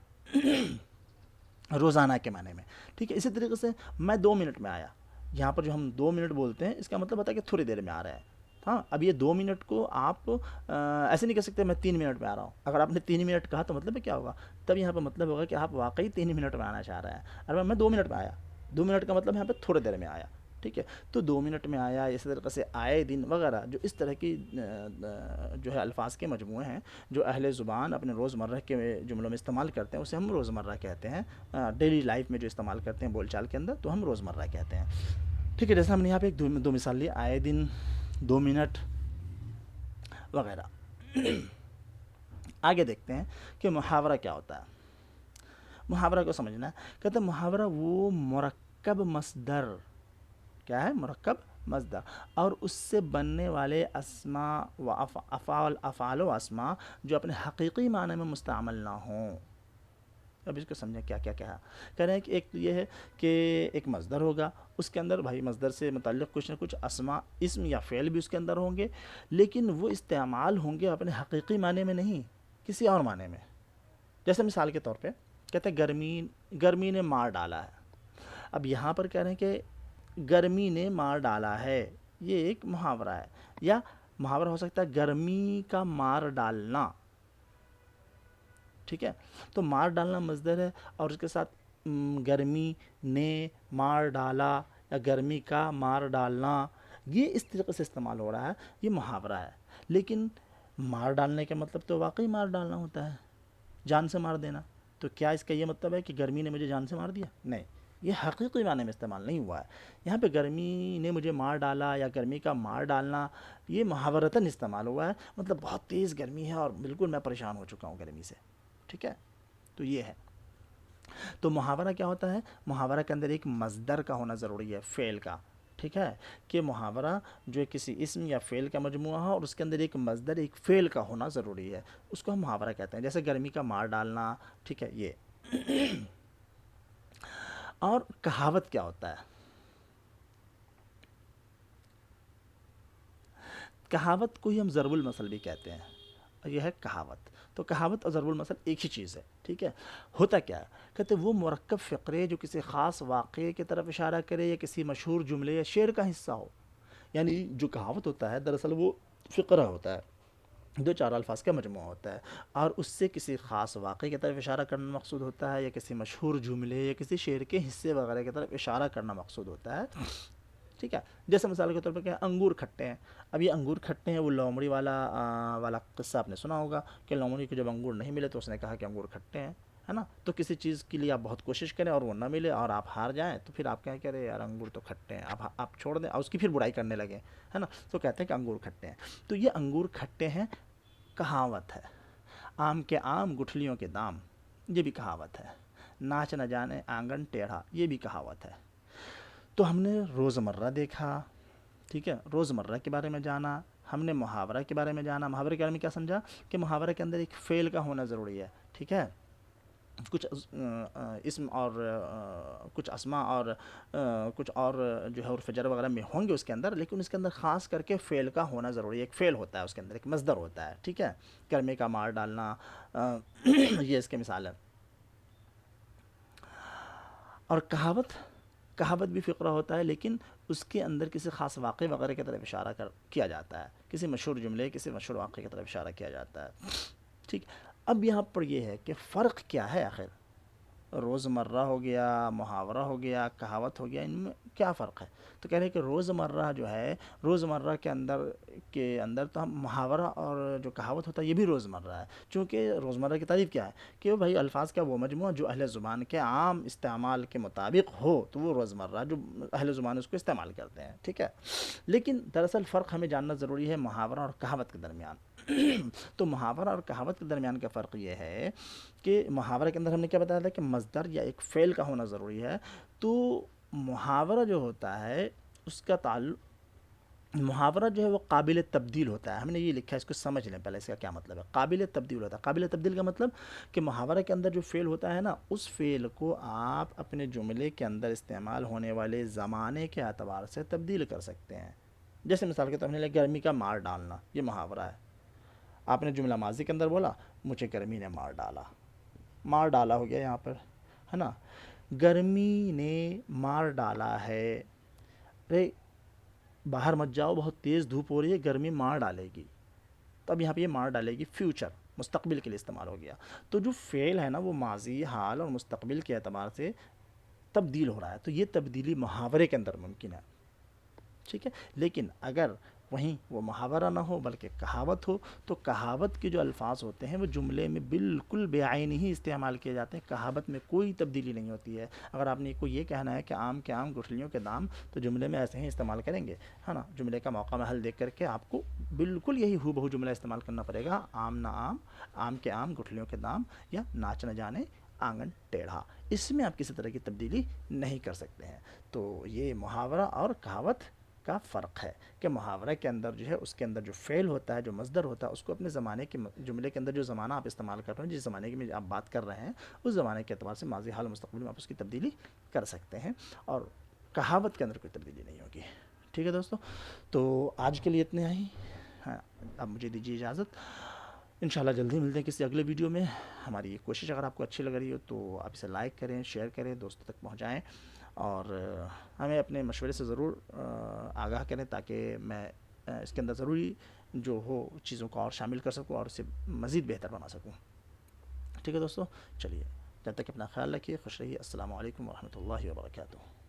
روزانہ کے معنی میں. ٹھیک ہے, اسی طریقے سے میں 2 منٹ میں آیا, یہاں پر جو ہم 2 منٹ بولتے ہیں اس کا مطلب ہوتا ہے کہ تھوڑی دیر میں آ رہا ہے. ہاں, اب یہ 2 منٹ کو آپ ایسے نہیں کہہ سکتے میں 3 منٹ میں آ رہا ہوں. اگر آپ نے 3 منٹ کہا تو مطلب کیا ہوگا, تب یہاں پہ مطلب ہوگا کہ آپ واقعی 3 منٹ میں آنا چاہ رہے ہیں. اور میں 2 منٹ میں آیا, 2 منٹ کا مطلب یہاں پہ تھوڑی دیر میں آیا. ٹھیک ہے, تو 2 منٹ میں آیا, اسی طریقے سے آئے دن وغیرہ, جو اس طرح کی جو ہے الفاظ کے مجموعے ہیں جو اہل زبان اپنے روزمرہ کے جملوں میں استعمال کرتے ہیں, اسے ہم روزمرہ کہتے ہیں. ڈیلی لائف میں جو استعمال کرتے ہیں بول چال کے اندر, تو ہم روزمرہ کہتے ہیں. ٹھیک ہے, جیسے ہم نے یہاں پہ ایک دو مثال لی, آئے دن, 2 منٹ وغیرہ. آگے دیکھتے ہیں کہ محاورہ کیا ہوتا ہے. محاورہ کو سمجھنا ہے, کہتے ہیں محاورہ وہ مرکب مصدر, کیا ہے, مرکب مصدر, اور اس سے بننے والے اسماء و افعال و اسماء جو اپنے حقیقی معنی میں مستعمل نہ ہوں. اب اس کو سمجھیں کیا کیا کہا. کہہ رہے ہیں کہ ایک تو یہ ہے کہ ایک مصدر ہوگا, اس کے اندر بھائی مصدر سے متعلق کچھ نہ کچھ اسماء, اسم یا فعل بھی اس کے اندر ہوں گے, لیکن وہ استعمال ہوں گے اپنے حقیقی معنی میں نہیں, کسی اور معنی میں. جیسے مثال کے طور پہ کہتے ہیں گرمی نے مار ڈالا ہے. اب یہاں پر کہہ رہے ہیں کہ گرمی نے مار ڈالا ہے, یہ ایک محاورہ ہے. یا محاورہ ہو سکتا ہے گرمی کا مار ڈالنا. ٹھیک ہے, تو مار ڈالنا مصدر ہے, اور اس کے ساتھ گرمی نے مار ڈالا یا گرمی کا مار ڈالنا, یہ اس طریقے سے استعمال ہو رہا ہے, یہ محاورہ ہے. لیکن مار ڈالنے کا مطلب تو واقعی مار ڈالنا ہوتا ہے, جان سے مار دینا. تو کیا اس کا یہ مطلب ہے کہ گرمی نے مجھے جان سے مار دیا؟ نہیں, یہ حقیقی معنی میں استعمال نہیں ہوا ہے. یہاں پہ گرمی نے مجھے مار ڈالا یا گرمی کا مار ڈالنا, یہ محاورتاً استعمال ہوا ہے, مطلب بہت تیز گرمی ہے اور بالکل میں پریشان ہو چکا ہوں گرمی سے. ٹھیک ہے, تو یہ ہے. تو محاورہ کیا ہوتا ہے, محاورہ کے اندر ایک مصدر کا ہونا ضروری ہے, فعل کا. ٹھیک ہے, کہ محاورہ جو کسی اسم یا فعل کا مجموعہ ہے اور اس کے اندر ایک مصدر, ایک فعل کا ہونا ضروری ہے, اس کو ہم محاورہ کہتے ہیں. جیسے گرمی کا مار ڈالنا. ٹھیک ہے, یہ. اور کہاوت کیا ہوتا ہے؟ کہاوت کو ہی ہم ضرب المثل بھی کہتے ہیں, یہ ہے کہاوت. تو کہاوت اور ضرب المثل ایک ہی چیز ہے. ٹھیک ہے, ہوتا کیا ہے, کہتے وہ مرکب فقرے جو کسی خاص واقعے کی طرف اشارہ کرے یا کسی مشہور جملے یا شعر کا حصہ ہو. یعنی جو کہاوت ہوتا ہے دراصل وہ فقرہ ہوتا ہے, 2-4 الفاظ کا مجموعہ ہوتا ہے, اور اس سے کسی خاص واقعے کی طرف اشارہ کرنا مقصود ہوتا ہے, یا کسی مشہور جملے یا کسی شعر کے حصے وغیرہ کی طرف اشارہ کرنا مقصود ہوتا ہے. ٹھیک ہے, جیسے مثال کے طور پر کہ انگور کھٹے ہیں. اب یہ انگور کھٹے ہیں, وہ لومڑی والا قصہ آپ نے سنا ہوگا کہ لومڑی کو جب انگور نہیں ملے تو اس نے کہا کہ انگور کھٹے ہیں, ہے نا. تو کسی چیز کے لیے آپ بہت کوشش کریں اور وہ نہ ملے اور آپ ہار جائیں, تو پھر آپ کہیں کہ ارے یار انگور تو کھٹے ہیں, آپ چھوڑ دیں اور اس کی پھر برائی کرنے لگیں, ہے نا. تو کہتے ہیں کہ انگور کھٹے ہیں. تو یہ انگور کھٹے ہیں کہاوت ہے. آم کے آم گٹھلیوں کے دام, یہ بھی کہاوت ہے. ناچ نہ جانے آنگن ٹیڑھا, یہ بھی کہاوت ہے. تو ہم نے روزمرہ دیکھا, ٹھیک ہے, روزمرہ کے بارے میں جانا, ہم نے محاورہ کے بارے میں جانا. محاورے کے بارے میں کیا سمجھا کہ محاورے کے اندر ایک فعل کا ہونا ضروری ہے. ٹھیک ہے, کچھ اسم اور کچھ اسماء اور کچھ اور جو ہے حروف جر وغیرہ میں ہوں گے اس کے اندر, لیکن اس کے اندر خاص کر کے فعل کا ہونا ضروری ہے. ایک فعل ہوتا ہے اس کے اندر, ایک مصدر ہوتا ہے. ٹھیک ہے, گرمی کا مار ڈالنا, یہ اس کے مثال ہے. اور کہاوت بھی فقرہ ہوتا ہے, لیکن اس کے اندر کسی خاص واقعے وغیرہ کی طرف اشارہ کیا جاتا ہے, کسی مشہور جملے, کسی مشہور واقعے کی طرف اشارہ کیا جاتا ہے. ٹھیک, اب یہاں پر یہ ہے کہ فرق کیا ہے آخر, روزمرہ ہو گیا, محاورہ ہو گیا, کہاوت ہو گیا, ان میں کیا فرق ہے؟ تو کہہ رہے ہیں کہ روزمرہ جو ہے, روزمرہ کے اندر تو ہم محاورہ اور جو کہاوت ہوتا ہے یہ بھی روزمرہ ہے. چونکہ روزمرہ کی تعریف کیا ہے کہ بھائی الفاظ کا وہ مجموعہ جو اہل زبان کے عام استعمال کے مطابق ہو, تو وہ روزمرہ جو اہل زبان اس کو استعمال کرتے ہیں. ٹھیک ہے, لیکن دراصل فرق ہمیں جاننا ضروری ہے محاورہ اور کہاوت کے درمیان. تو محاورہ اور کہاوت کے درمیان کا فرق یہ ہے کہ محاورہ کے اندر ہم نے کیا بتایا تھا کہ مصدر یا ایک فعل کا ہونا ضروری ہے. تو محاورہ جو ہوتا ہے اس کا محاورہ جو ہے وہ قابل تبدیل ہوتا ہے. ہم نے یہ لکھا ہے, اس کو سمجھ لیں پہلے اس کا کیا مطلب ہے. قابل تبدیل ہوتا ہے. قابل تبدیل کا مطلب کہ محاورہ کے اندر جو فعل ہوتا ہے نا, اس فعل کو آپ اپنے جملے کے اندر استعمال ہونے والے زمانے کے اعتبار سے تبدیل کر سکتے ہیں. جیسے مثال کے طور پر ہم نے لیا گرمی کا مار ڈالنا، یہ محاورہ ہے. آپ نے جملہ ماضی کے اندر بولا مجھے گرمی نے مار ڈالا، مار ڈالا ہو گیا یہاں پر، ہے نا. گرمی نے مار ڈالا ہے، ارے باہر مت جاؤ بہت تیز دھوپ ہو رہی ہے گرمی مار ڈالے گی. تو اب یہاں پہ یہ مار ڈالے گی فیوچر، مستقبل کے لیے استعمال ہو گیا. تو جو فعل ہے نا وہ ماضی، حال اور مستقبل کے اعتبار سے تبدیل ہو رہا ہے، تو یہ تبدیلی محاورے کے اندر ممکن ہے. ٹھیک ہے. لیکن اگر وہیں وہ محاورہ نہ ہو بلکہ کہاوت ہو، تو کہاوت کے جو الفاظ ہوتے ہیں وہ جملے میں بالکل بے عین ہی استعمال کیے جاتے ہیں. کہاوت میں کوئی تبدیلی نہیں ہوتی ہے. اگر آپ نے کو یہ کہنا ہے کہ آم کے آم گٹھلیوں کے دام، تو جملے میں ایسے ہی استعمال کریں گے، ہے نا. جملے کا موقع محل دیکھ کر کے آپ کو بالکل یہی ہو بہو جملہ استعمال کرنا پڑے گا. آم نہ آم، آم کے آم گٹھلیوں کے دام، یا ناچ نہ جانے آنگن ٹیڑھا. اس میں آپ کسی طرح کی تبدیلی نہیں کر سکتے ہیں. تو یہ محاورہ اور کہاوت کا فرق ہے کہ محاورہ کے اندر جو ہے اس کے اندر جو فعل ہوتا ہے، جو مصدر ہوتا ہے، اس کو اپنے زمانے کے جملے کے اندر جو زمانہ آپ استعمال کر رہے ہیں، جس زمانے کی میں آپ بات کر رہے ہیں، اس زمانے کے اعتبار سے ماضی، حال، مستقبل میں آپ اس کی تبدیلی کر سکتے ہیں. اور کہاوت کے اندر کوئی تبدیلی نہیں ہوگی. ٹھیک ہے دوستو، تو آج کے لیے اتنے ہی. ہاں، اب مجھے دیجیے اجازت. انشاءاللہ جلدی ملتے ہیں کسی اگلے ویڈیو میں. ہماری یہ کوشش اگر آپ کو اچھی لگ رہی ہو تو آپ اسے لائک کریں، شیئر کریں، دوستوں تک پہنچائیں، اور ہمیں اپنے مشورے سے ضرور آگاہ کریں تاکہ میں اس کے اندر ضروری جو ہو چیزوں کو اور شامل کر سکوں اور اسے مزید بہتر بنا سکوں. ٹھیک ہے دوستو، چلیے جب تک اپنا خیال رکھیے، خوش رہیے. السلام علیکم ورحمۃ اللہ وبرکاتہ.